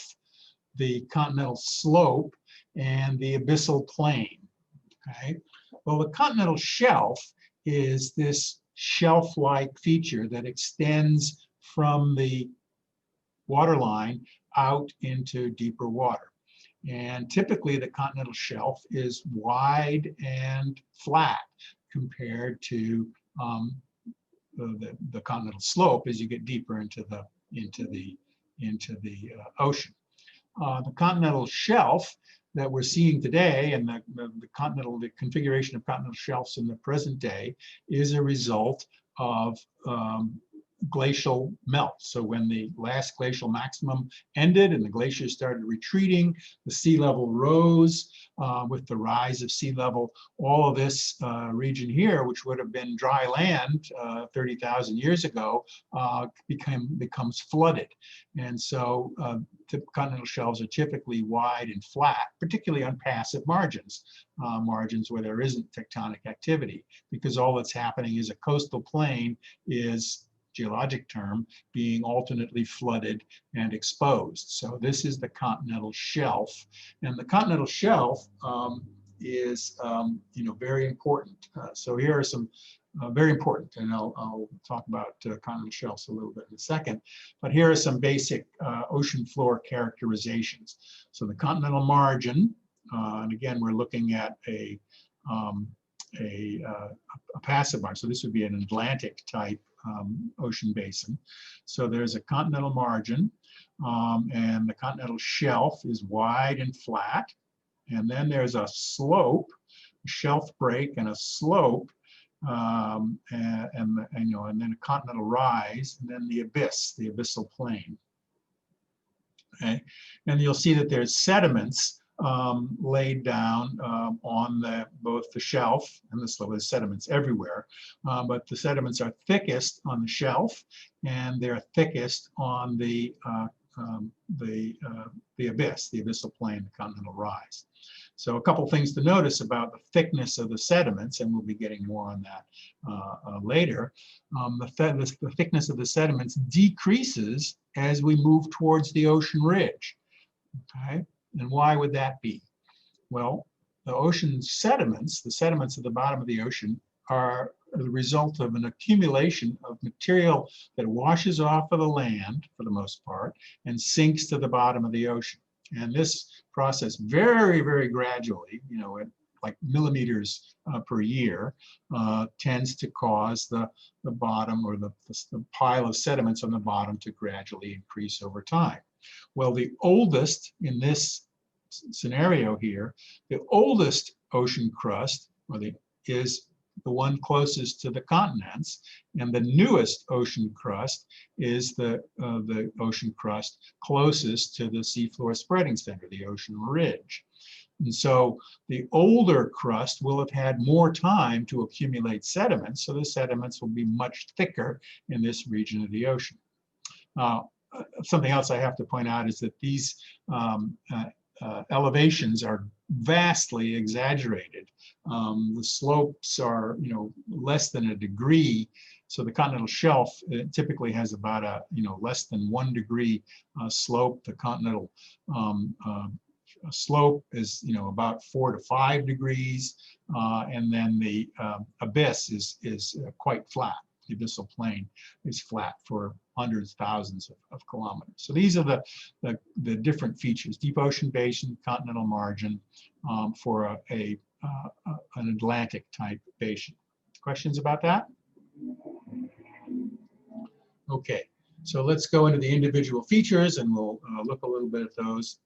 the continental slope, and the abyssal plain. Okay. Well, the continental shelf is this shelf-like feature that extends from the waterline out into deeper water. And typically the continental shelf is wide and flat compared to the continental slope as you get deeper into the ocean. The continental shelf that we're seeing today, and the configuration of continental shelves in the present day, is a result of glacial melt. So when the last glacial maximum ended and the glaciers started retreating, the sea level rose. With the rise of sea level, all of this region here, which would have been dry land 30,000 years ago, becomes flooded. And so the continental shelves are typically wide and flat, particularly on passive margins, margins where there isn't tectonic activity, because all that's happening is a coastal plain is, geologic term, being alternately flooded and exposed. So this is the continental shelf, and the continental shelf is very important. So here are some very important, and I'll talk about continental shelves a little bit in a second, but here are some basic ocean floor characterizations. So the continental margin, and again we're looking at a passive margin, so this would be an Atlantic type ocean basin. So there's a continental margin, and the continental shelf is wide and flat. And then there's a slope, a shelf break and a slope, and then a continental rise, and then the abyss, the abyssal plain. Okay, and you'll see that there's sediments laid down on both the shelf and the slope. There's sediments everywhere, but the sediments are thickest on the shelf, and they're thickest on the abyss, the abyssal plain, the continental rise. So a couple things to notice about the thickness of the sediments, and we'll be getting more on that later. The thickness of the sediments decreases as we move towards the ocean ridge. Okay, and why would that be? Well, the ocean sediments, the sediments at the bottom of the ocean, are the result of an accumulation of material that washes off of the land for the most part and sinks to the bottom of the ocean. And this process very, very gradually, at like millimeters per year, tends to cause the bottom, or the pile of sediments on the bottom, to gradually increase over time. Well, the oldest, in this scenario here, the oldest ocean crust is the one closest to the continents, and the newest ocean crust is the ocean crust closest to the seafloor spreading center, the ocean ridge. And so the older crust will have had more time to accumulate sediments, so the sediments will be much thicker in this region of the ocean. Something else I have to point out is that these elevations are vastly exaggerated. The slopes are, less than a degree. So the continental shelf typically has about a, less than 1 degree slope. The continental slope is, about 4 to 5 degrees, and then the abyss is quite flat. The abyssal plain is flat for hundreds, thousands of kilometers. So these are the different features: deep ocean basin, continental margin, for an Atlantic type basin. Questions about that? Okay, so let's go into the individual features, and we'll look a little bit at those.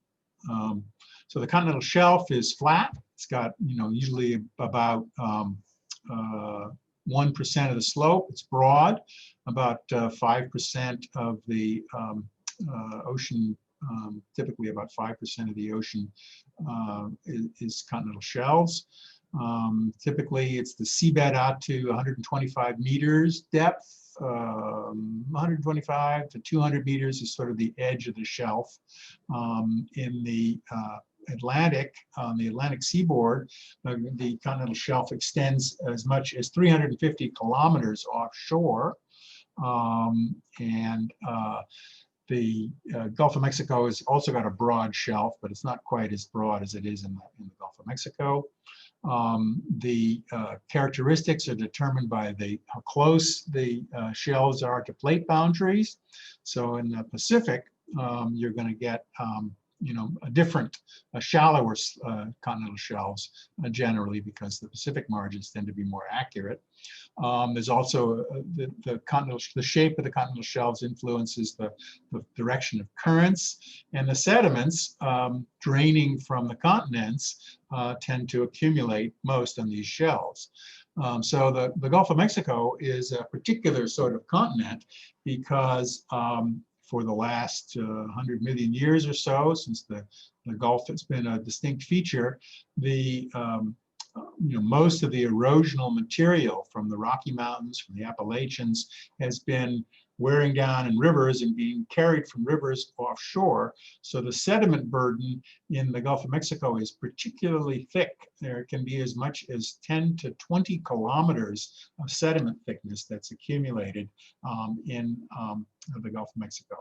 So the continental shelf is flat. It's got, usually about 1% of the slope. It's broad. About 5% of the ocean, typically about 5% of the ocean is continental shelves. Typically, it's the seabed out to 125 meters depth. 125 to 200 meters is sort of the edge of the shelf. In the Atlantic, on the Atlantic seaboard, the continental shelf extends as much as 350 kilometers offshore. The Gulf of Mexico has also got a broad shelf, but it's not quite as broad as it is in the Gulf of Mexico. The characteristics are determined by how close the shelves are to plate boundaries. So in the Pacific, you're going to get shallower continental shelves generally, because the Pacific margins tend to be more accurate. There's also the shape of the continental shelves influences the direction of currents, and the sediments draining from the continents tend to accumulate most on these shelves. So the Gulf of Mexico is a particular sort of continent because for the last 100 million years or so, since the Gulf has been a distinct feature, most of the erosional material from the Rocky Mountains, from the Appalachians, has been wearing down in rivers and being carried from rivers offshore. So the sediment burden in the Gulf of Mexico is particularly thick. There can be as much as 10 to 20 kilometers of sediment thickness that's accumulated in the Gulf of Mexico.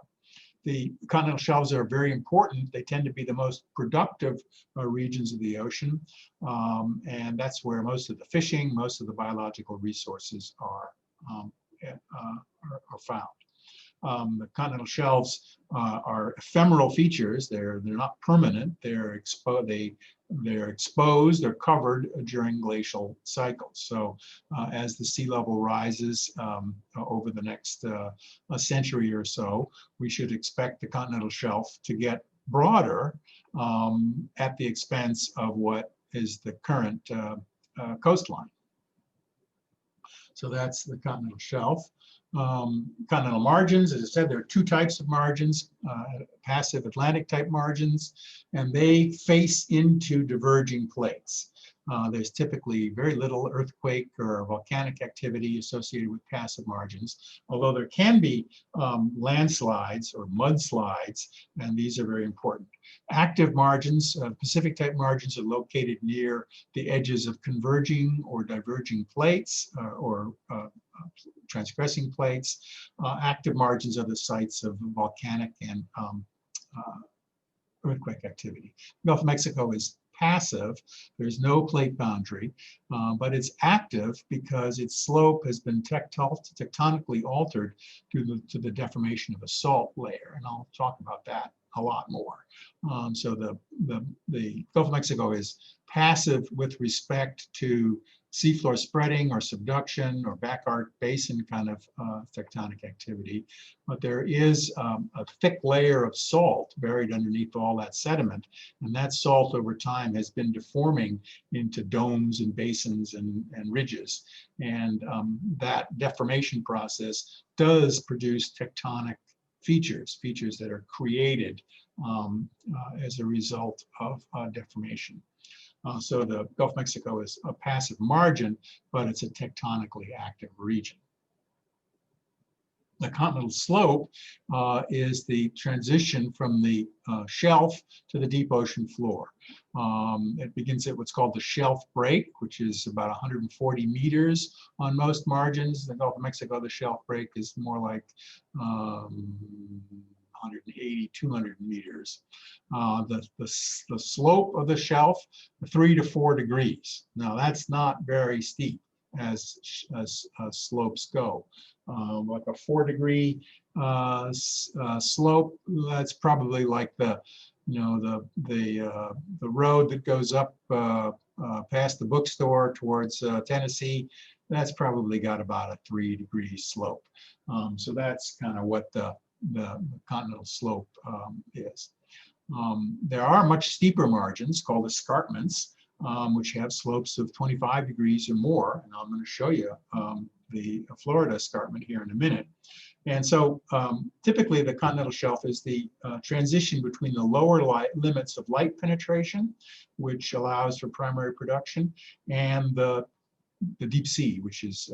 The continental shelves are very important. They tend to be the most productive regions of the ocean, and that's where most of the fishing, most of the biological resources are found. The continental shelves are ephemeral features. They're not permanent. They're exposed, they're covered during glacial cycles. So as the sea level rises over the next a century or so, we should expect the continental shelf to get broader at the expense of what is the current coastline. So that's the continental shelf. Continental margins, as I said, there are two types of margins, passive Atlantic type margins, and they face into diverging plates. There's typically very little earthquake or volcanic activity associated with passive margins, although there can be landslides or mudslides, and these are very important. Active margins, Pacific type margins, are located near the edges of converging or diverging plates or transgressing plates. Active margins are the sites of volcanic and earthquake activity. Gulf of Mexico is passive. There's no plate boundary, but it's active because its slope has been tectonically altered to the deformation of a salt layer, and I'll talk about that a lot more. So the Gulf of Mexico is passive with respect to seafloor spreading or subduction or back arc basin kind of tectonic activity, but there is a thick layer of salt buried underneath all that sediment, and that salt over time has been deforming into domes and basins and ridges, and that deformation process does produce tectonic features that are created as a result of deformation. So the Gulf of Mexico is a passive margin, but it's a tectonically active region. The continental slope is the transition from the shelf to the deep ocean floor. It begins at what's called the shelf break, which is about 140 meters on most margins. The Gulf of Mexico, the shelf break is more like 180, 200 meters. The slope of the shelf, 3 to 4 degrees. Now that's not very steep as slopes go. Like a 4-degree slope, that's probably like the road that goes up past the bookstore towards Tennessee. That's probably got about a 3-degree slope. So that's kind of what the continental slope is. There are much steeper margins called escarpments, which have slopes of 25 degrees or more, and I'm going to show you the Florida escarpment here in a minute. And so typically the continental shelf is the transition between the lower limits of light penetration, which allows for primary production, and the deep sea, which is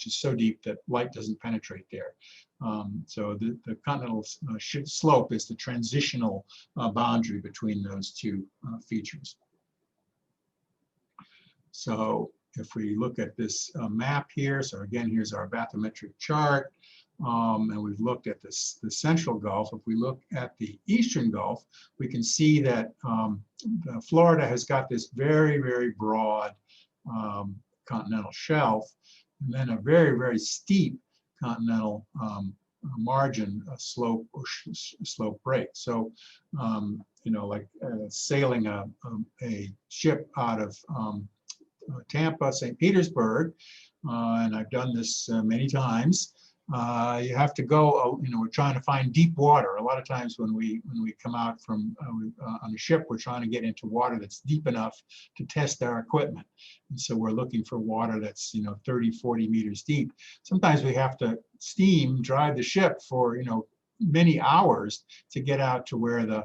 so deep that light doesn't penetrate there. So the continental slope is the transitional boundary between those two features. So if we look at this map here, so again, here's our bathymetric chart, and we've looked at the central Gulf. If we look at the eastern Gulf, we can see that Florida has got this very, very broad continental shelf, and then a very, very steep continental margin, slope break. So, like sailing a ship out of Tampa, St. Petersburg, and I've done this many times. You have to go, we're trying to find deep water. A lot of times when we come out from on a ship, we're trying to get into water that's deep enough to test our equipment. And so we're looking for water that's 30, 40 meters deep. Sometimes we have to drive the ship for many hours to get out to where the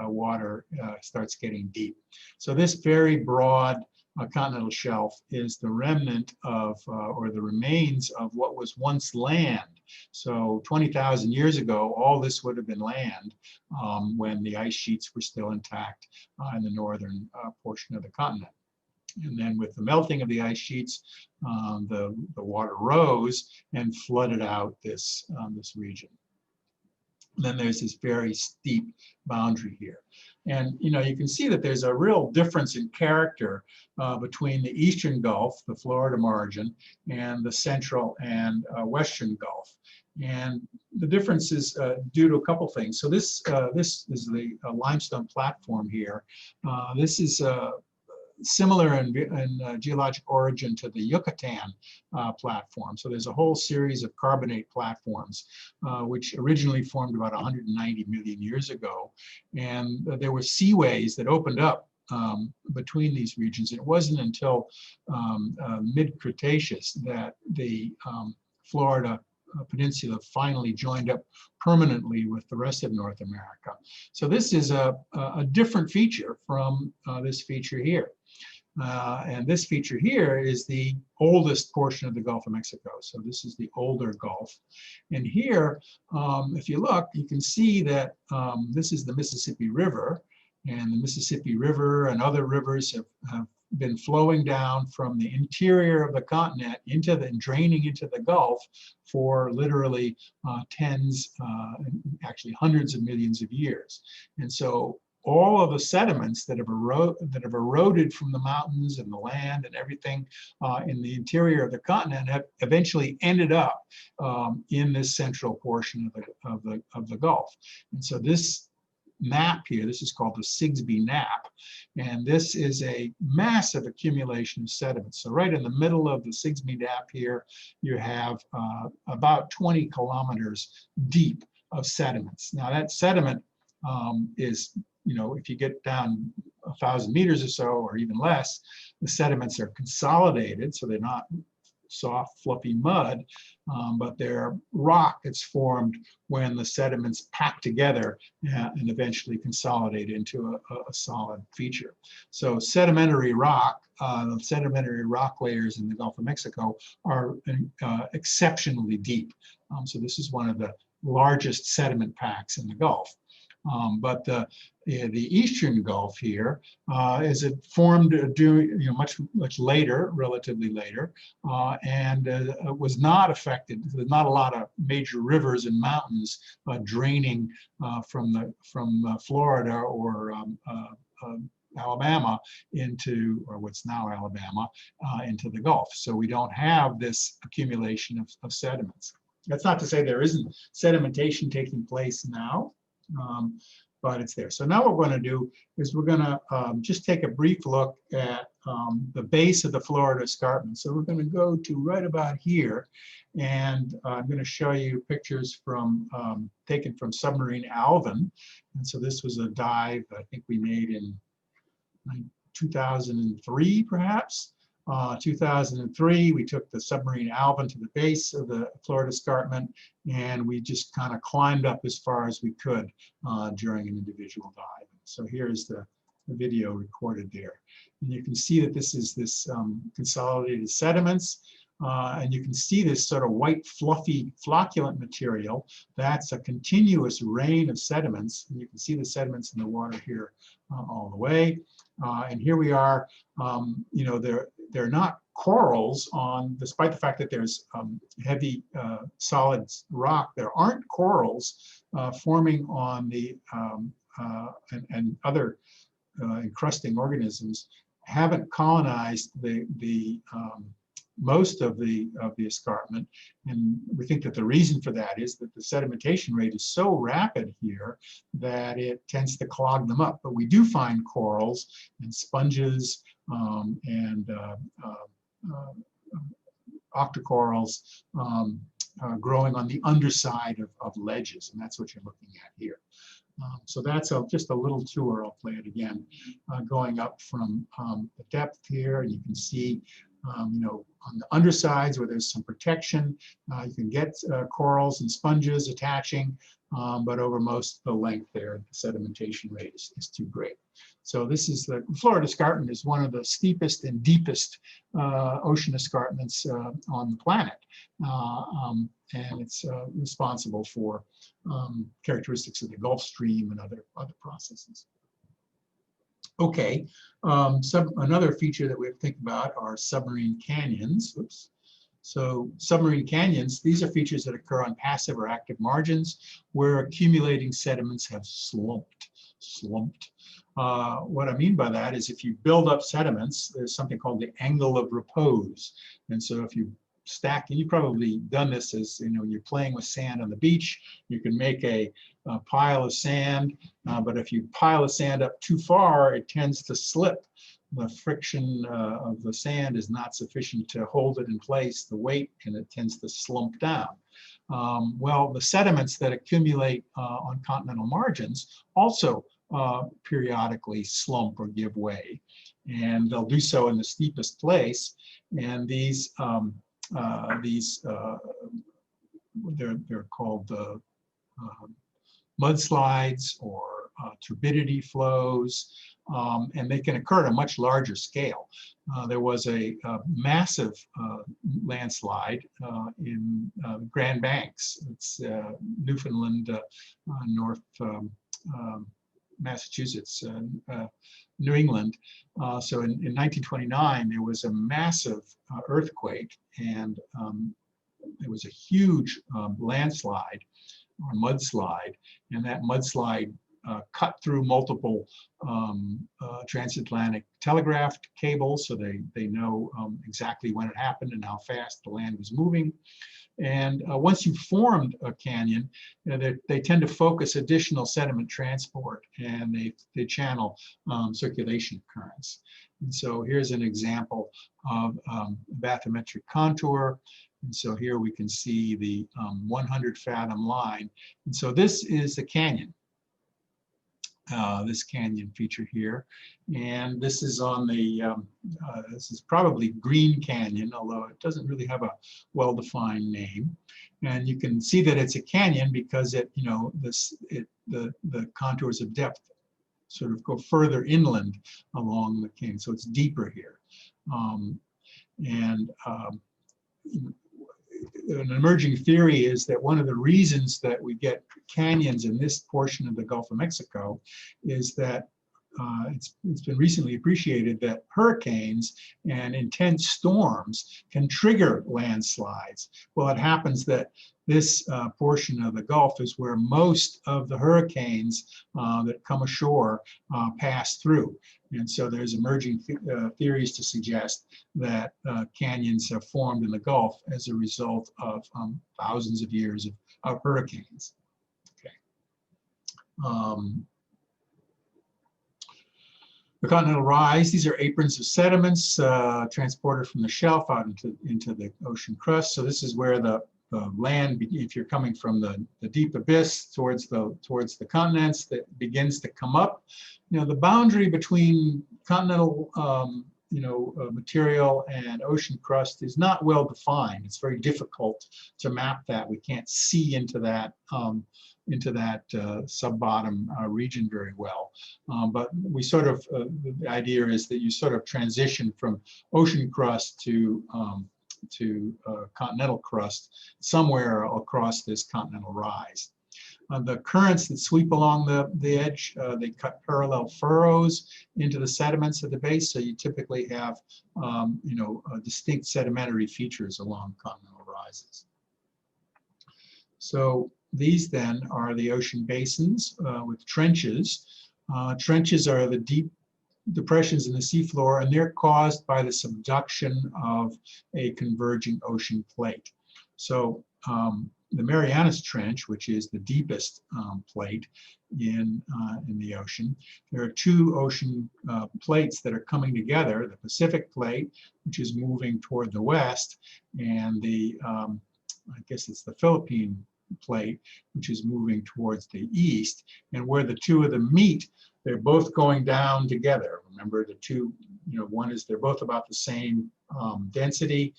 water starts getting deep. So this very broad continental shelf is the remnant of, or the remains of what was once land. So 20,000 years ago, all this would have been land when the ice sheets were still intact in the northern portion of the continent. And then with the melting of the ice sheets, the water rose and flooded out this region. Then there's this very steep boundary here. And you can see that there's a real difference in character between the eastern Gulf, the Florida margin, and the central and western Gulf. And the difference is due to a couple things. So this is the limestone platform here. This is similar in geologic origin to the Yucatan platform. So there's a whole series of carbonate platforms, which originally formed about 190 million years ago. And there were seaways that opened up between these regions. It wasn't until mid-Cretaceous that the Florida Peninsula finally joined up permanently with the rest of North America. So this is a different feature from this feature here. And this feature here is the oldest portion of the Gulf of Mexico. So this is the older Gulf. And here, if you look, you can see that this is the Mississippi River. And the Mississippi River and other rivers have been flowing down from the interior of the continent into the, draining into the Gulf for literally tens, actually hundreds of millions of years. And so all of the sediments that have eroded from the mountains and the land and everything in the interior of the continent have eventually ended up in this central portion of the Gulf. And so this map here, this is called the Sigsbee Nappe, and this is a massive accumulation of sediments. So right in the middle of the Sigsbee Nappe here, you have about 20 kilometers deep of sediments. Now that sediment is, you know, if you get down 1,000 meters or so, or even less, the sediments are consolidated, so they're not soft, fluffy mud, but they're rock that's formed when the sediments pack together and eventually consolidate into a solid feature. So sedimentary rock, the sedimentary rock layers in the Gulf of Mexico are exceptionally deep. So this is one of the largest sediment packs in the Gulf. But the eastern Gulf here is it formed during, you know, much later, relatively later, and was not affected. There's not a lot of major rivers and mountains draining from Florida or Alabama into, or what's now Alabama, into the Gulf. So we don't have this accumulation of sediments. That's not to say there isn't sedimentation taking place now. But it's there. So now what we're going to do is we're going to just take a brief look at the base of the Florida Escarpment. So we're going to go to right about here, and I'm going to show you pictures from taken from Submarine Alvin. And so this was a dive I think we made in 2003, perhaps. 2003, we took the Submarine Alvin to the base of the Florida Escarpment, and we just kind of climbed up as far as we could during an individual dive. So here's the video recorded there. And you can see that this is this consolidated sediments, and you can see this sort of white, fluffy, flocculent material. That's a continuous rain of sediments, and you can see the sediments in the water here all the way. And here we are, you know, they're not corals on, despite the fact that there's heavy solid rock, there aren't corals forming on the, and other encrusting organisms haven't colonized the most of the escarpment. And we think that the reason for that is that the sedimentation rate is so rapid here that it tends to clog them up. But we do find corals and sponges and octocorals growing on the underside of ledges, and that's what you're looking at here. So that's just a little tour. I'll play it again, going up from the depth here, and you can see, you know, on the undersides where there's some protection, you can get corals and sponges attaching, but over most of the length there, the sedimentation rate is too great. So this is the Florida Escarpment is one of the steepest and deepest ocean escarpments on the planet. And it's responsible for characteristics of the Gulf Stream and other processes. Okay, another feature that we have to think about are submarine canyons. Oops. So submarine canyons, these are features that occur on passive or active margins where accumulating sediments have slumped. What I mean by that is if you build up sediments, there's something called the angle of repose. And so if you stacking. You've probably done this as, you know, when you're playing with sand on the beach. You can make a pile of sand, but if you pile the sand up too far, it tends to slip. The friction of the sand is not sufficient to hold it in place, the weight, and it tends to slump down. Well, the sediments that accumulate on continental margins also periodically slump or give way, and they'll do so in the steepest place. And these they're called mudslides or turbidity flows, and they can occur at a much larger scale. There was a massive landslide in Grand Banks. It's Newfoundland, North Massachusetts, New England. So in 1929, there was a massive earthquake, and there was a huge landslide or mudslide, and that mudslide cut through multiple transatlantic telegraph cables, so they know exactly when it happened and how fast the land was moving. And once you've formed a canyon, you know, they tend to focus additional sediment transport, and they channel circulation currents. And so here's an example of bathymetric contour. And so here we can see the 100 fathom line. And so this is the canyon. This canyon feature here, and this is on the this is probably Green Canyon, although it doesn't really have a well-defined name. And you can see that it's a canyon because it, you know, the contours of depth sort of go further inland along the canyon, so it's deeper here. An emerging theory is that one of the reasons that we get canyons in this portion of the Gulf of Mexico is that it's been recently appreciated that hurricanes and intense storms can trigger landslides. Well, it happens that this portion of the Gulf is where most of the hurricanes that come ashore pass through. And so there's emerging theories to suggest that canyons have formed in the Gulf as a result of thousands of years of hurricanes. Okay. The continental rise, these are aprons of sediments transported from the shelf out into the ocean crust. So this is where the land, if you're coming from the deep abyss towards the continents, that begins to come up. You know, the boundary between continental material and ocean crust is not well defined. It's very difficult to map that. We can't see into that sub-bottom region very well. But we sort of, the idea is that you sort of transition from ocean crust to continental crust somewhere across this continental rise. The currents that sweep along the edge, they cut parallel furrows into the sediments at the base, so you typically have distinct sedimentary features along continental rises. So these then are the ocean basins with trenches. Trenches are the deep depressions in the seafloor, and they're caused by the subduction of a converging ocean plate. So the Marianas Trench, which is the deepest plate in the ocean, there are two ocean plates that are coming together: the Pacific Plate, which is moving toward the west, and the I guess it's the Philippine Plate, which is moving towards the east. And where the two of them meet, they're both going down together. Remember, the two, one is they're both about the same density,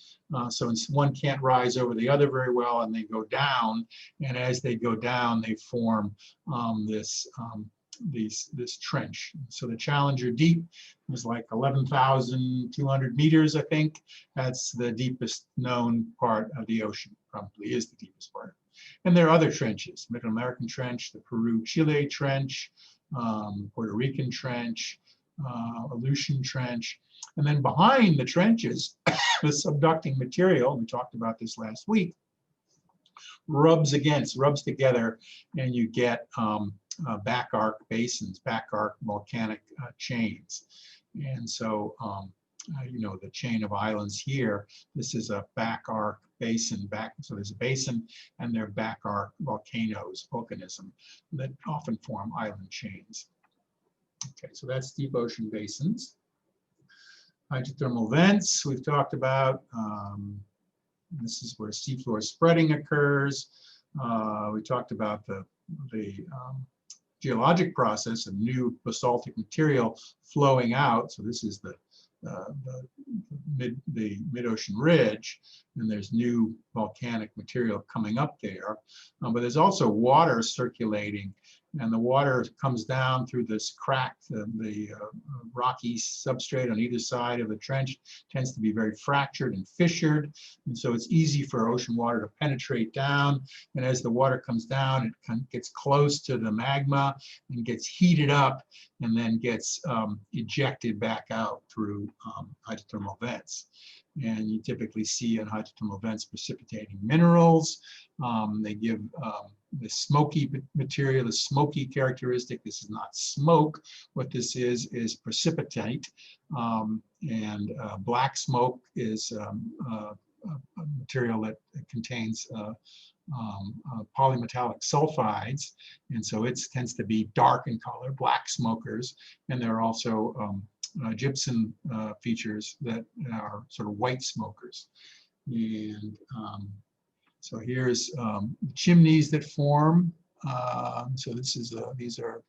so one can't rise over the other very well, and they go down. And as they go down, they form this trench. So the Challenger Deep is like 11,200 meters, I think. That's the deepest known part of the ocean. Probably is the deepest part. And there are other trenches: Middle American Trench, the Peru-Chile Trench, Puerto Rican Trench, Aleutian Trench. And then behind the trenches, the subducting material, we talked about this last week, rubs together, and you get back arc basins, back arc volcanic chains. And so you know, the chain of islands here. This is a back arc basin, so there's a basin and there are back arc volcanoes, volcanism, that often form island chains. Okay, so that's deep ocean basins. Hydrothermal vents, we've talked about. This is where seafloor spreading occurs. We talked about the geologic process of new basaltic material flowing out. So this is the mid-ocean ridge, and there's new volcanic material coming up there. But there's also water circulating, and the water comes down through this crack. The rocky substrate on either side of the trench tends to be very fractured and fissured, and so it's easy for ocean water to penetrate down. And as the water comes down, it gets close to the magma and gets heated up, and then gets ejected back out through hydrothermal vents. And you typically see in hydrothermal vents precipitating minerals. They give the smoky material, the smoky characteristic. This is not smoke. What this is precipitate. And black smoke is a material that contains polymetallic sulfides, and so it tends to be dark in color, black smokers. And there are also gypsum features that are sort of white smokers. And so here's chimneys that form. So this is these are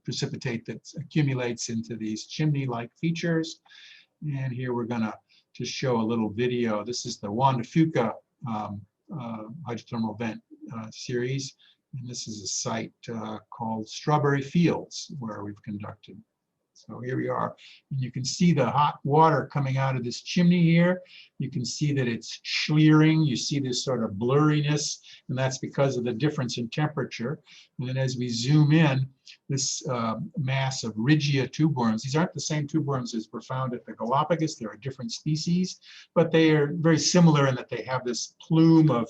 precipitate that accumulates into these chimney-like features. And here we're gonna just show a little video. This is the Juan de Fuca hydrothermal vent series. And this is a site called Strawberry Fields where we've conducted. So here we are, and you can see the hot water coming out of this chimney here. You can see that it's schliering. You see this sort of blurriness, and that's because of the difference in temperature. And then as we zoom in, this mass of Regia tube worms, these aren't the same tube worms as were found at the Galapagos. They're a different species, but they are very similar in that they have this plume of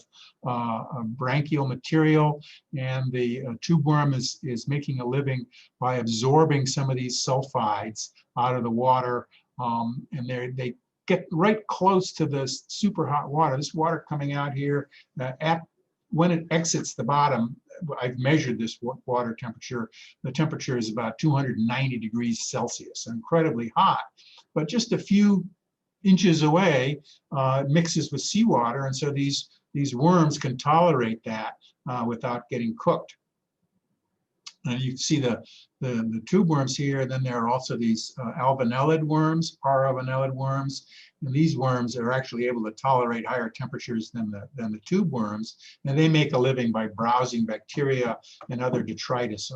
branchial material, and the tube worm is making a living by absorbing some of these sulfides out of the water, and they get right close to this super hot water. This water coming out here, when it exits the bottom, I've measured this water temperature. The temperature is about 290 degrees Celsius, incredibly hot. But just a few inches away, it mixes with seawater, and so these worms can tolerate that without getting cooked. And you can see the tube worms here. Then there are also these albanellid worms, paralbanellid worms, and these worms are actually able to tolerate higher temperatures than the tube worms, and they make a living by browsing bacteria and other detritus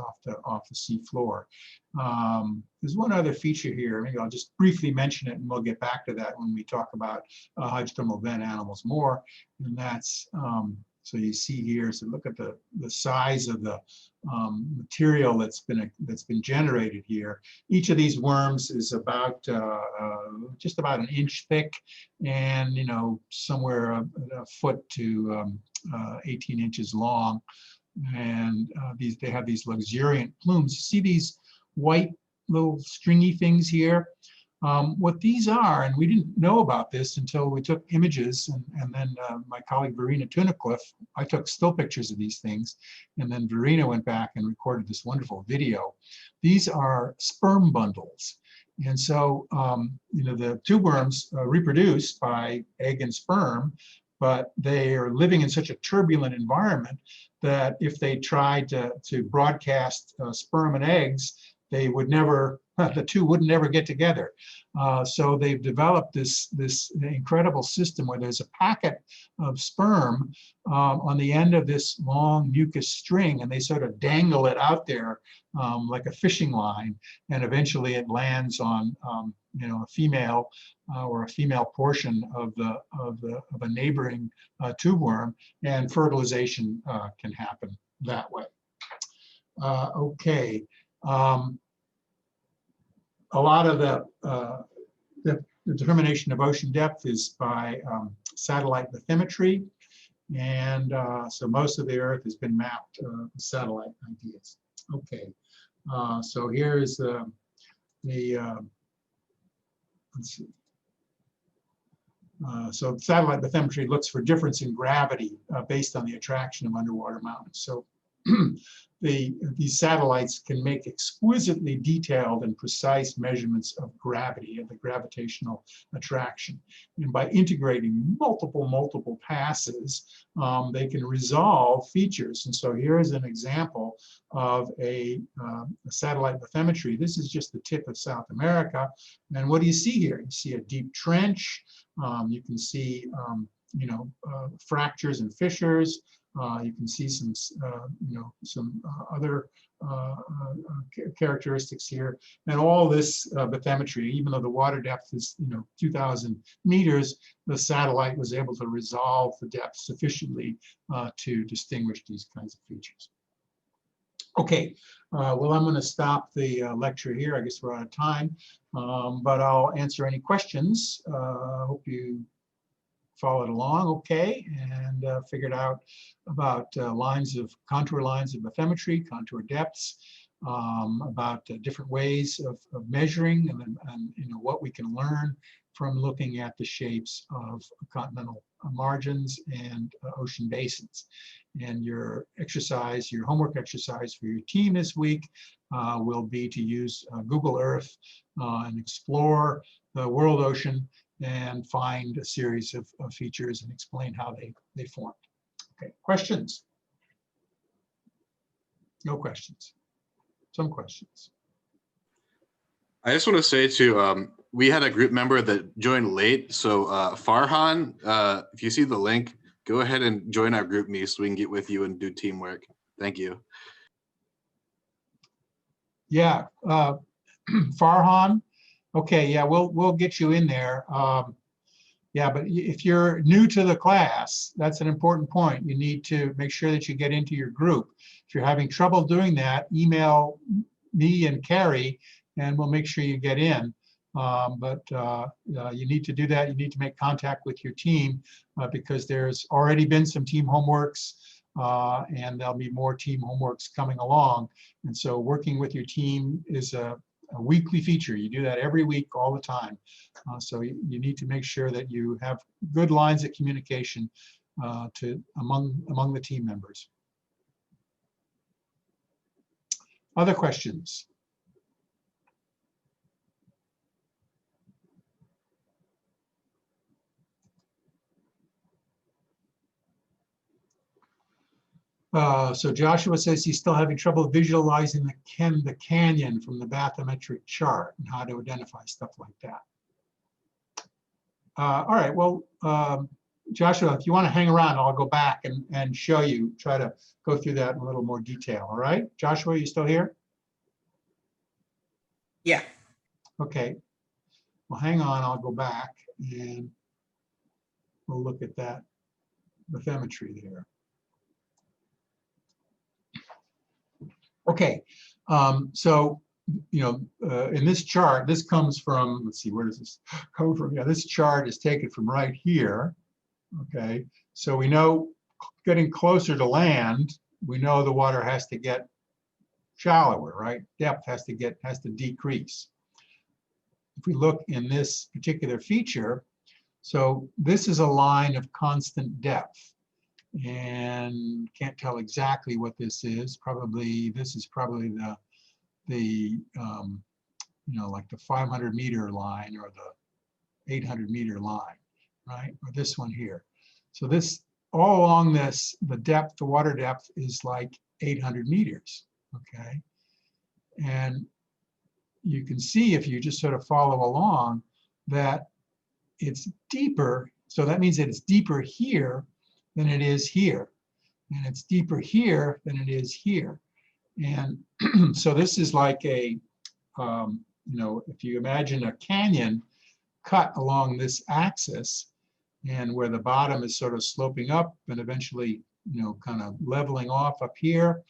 off the sea floor. There's one other feature here. Maybe I'll just briefly mention it, and we'll get back to that when we talk about hydrothermal vent animals more. And that's so you see here. So look at the size of the material that's been generated here. Each of these worms is about just about an inch thick, and somewhere a foot to 18 inches long. And they have these luxuriant plumes. You see these white little stringy things here? What these are, and we didn't know about this until we took images, and then my colleague Verena Tunnicliffe, I took still pictures of these things, and then Verena went back and recorded this wonderful video. These are sperm bundles. And so, the tube worms reproduce by egg and sperm, but they are living in such a turbulent environment that if they tried to broadcast sperm and eggs, they would never, the two would never get together. So they've developed this incredible system where there's a packet of sperm on the end of this long mucus string, and they sort of dangle it out there like a fishing line, and eventually it lands on a female or a female portion of a neighboring tube worm, and fertilization can happen that way. Okay. A lot of the determination of ocean depth is by satellite bathymetry, and so most of the Earth has been mapped with satellite ideas. Okay, so here is let's see. So satellite bathymetry looks for difference in gravity based on the attraction of underwater mountains. So these satellites can make exquisitely detailed and precise measurements of gravity, of the gravitational attraction. And by integrating multiple passes, they can resolve features. And so here is an example of a satellite bathymetry. This is just the tip of South America. And what do you see here? You see a deep trench. You can see fractures and fissures. You can see some, other characteristics here, and all this bathymetry. Even though the water depth is 2,000 meters, the satellite was able to resolve the depth sufficiently to distinguish these kinds of features. Okay, well, I'm going to stop the lecture here. I guess we're out of time, but I'll answer any questions. Hope you followed along okay, and figured out about contour lines of bathymetry, contour depths, about different ways of measuring, and what we can learn from looking at the shapes of continental margins and ocean basins. And your homework exercise for your team this week will be to use Google Earth and explore the world ocean and find a series of features and explain how they formed. Okay, questions? No questions. Some questions. I just want to say too, we had a group member that joined late. So Farhan, if you see the link, go ahead and join our group meet so we can get with you and do teamwork. Thank you. Yeah, Farhan. Okay, yeah, we'll get you in there. Yeah, but if you're new to the class, that's an important point. You need to make sure that you get into your group. If you're having trouble doing that, email me and Carrie, and we'll make sure you get in. You need to do that. You need to make contact with your team because there's already been some team homeworks and there'll be more team homeworks coming along. And so working with your team is a weekly feature. You do that every week, all the time. So you need to make sure that you have good lines of communication among the team members. Other questions? So Joshua says he's still having trouble visualizing the canyon from the bathymetric chart and how to identify stuff like that. All right, well, Joshua, if you want to hang around, I'll go back and show you, try to go through that in a little more detail. All right, Joshua, are you still here? Yeah. Okay, well, hang on, I'll go back and we'll look at that bathymetry there. Okay, so in this chart, this comes from, let's see, where does this come from? Yeah, this chart is taken from right here. Okay, so we know getting closer to land, we know the water has to get shallower, right? Depth has to decrease. If we look in this particular feature, so this is a line of constant depth. And can't tell exactly what this is. This is probably the like the 500 meter line or the 800 meter line, right? Or this one here. So this all along this, the water depth is like 800 meters, okay? And you can see if you just sort of follow along that it's deeper. So that means that it's deeper here than it is here, and it's deeper here than it is here. And so this is like a, if you imagine a canyon cut along this axis, and where the bottom is sort of sloping up and eventually, kind of leveling off up here,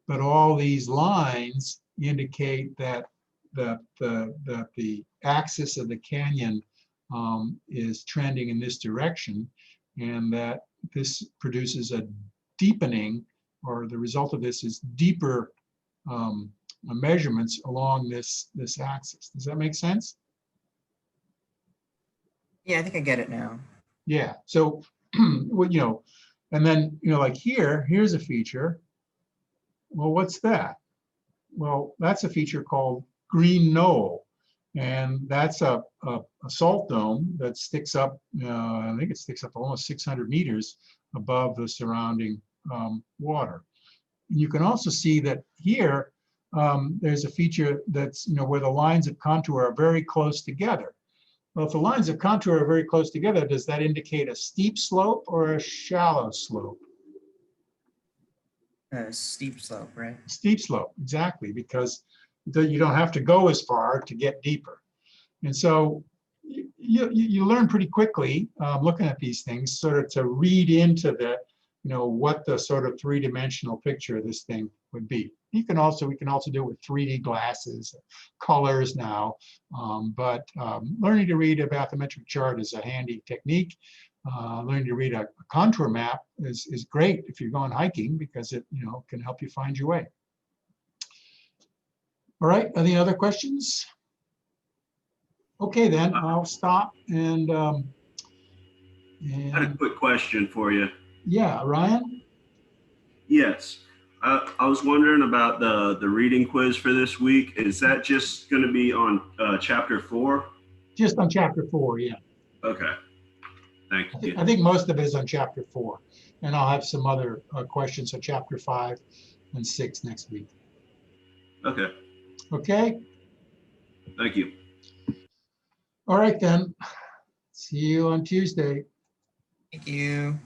but all these lines indicate that the axis of the canyon is trending in this direction, and that this produces a deepening, or the result of this is deeper measurements along this axis. Does that make sense? Yeah, I think I get it now. Yeah, so, well, and then, like here's a feature. Well, what's that? Well, that's a feature called Green Knoll. And that's a salt dome that sticks up, I think it sticks up almost 600 meters above the surrounding water. You can also see that here, there's a feature that's, where the lines of contour are very close together. Well, if the lines of contour are very close together, does that indicate a steep slope or a shallow slope? Steep slope, right? Steep slope, exactly, because you don't have to go as far to get deeper. And so you learn pretty quickly looking at these things, sort of to read into the, what the sort of three-dimensional picture of this thing would be. We can also do it with 3D glasses, colors now, but learning to read a bathymetric chart is a handy technique. Learning to read a contour map is great if you're going hiking, because it can help you find your way. All right, any other questions? Okay, then I'll stop and I had a quick question for you. yeah, Ryan. Yes. I was wondering about the reading quiz for this week. Is that just going to be on chapter 4? Just on chapter 4, yeah. Okay. Thank you. I think most of it is on chapter 4, and I'll have some other questions on chapter 5 and 6 next week. Okay. Okay. Thank you. All right, then. See you on Tuesday. Thank you.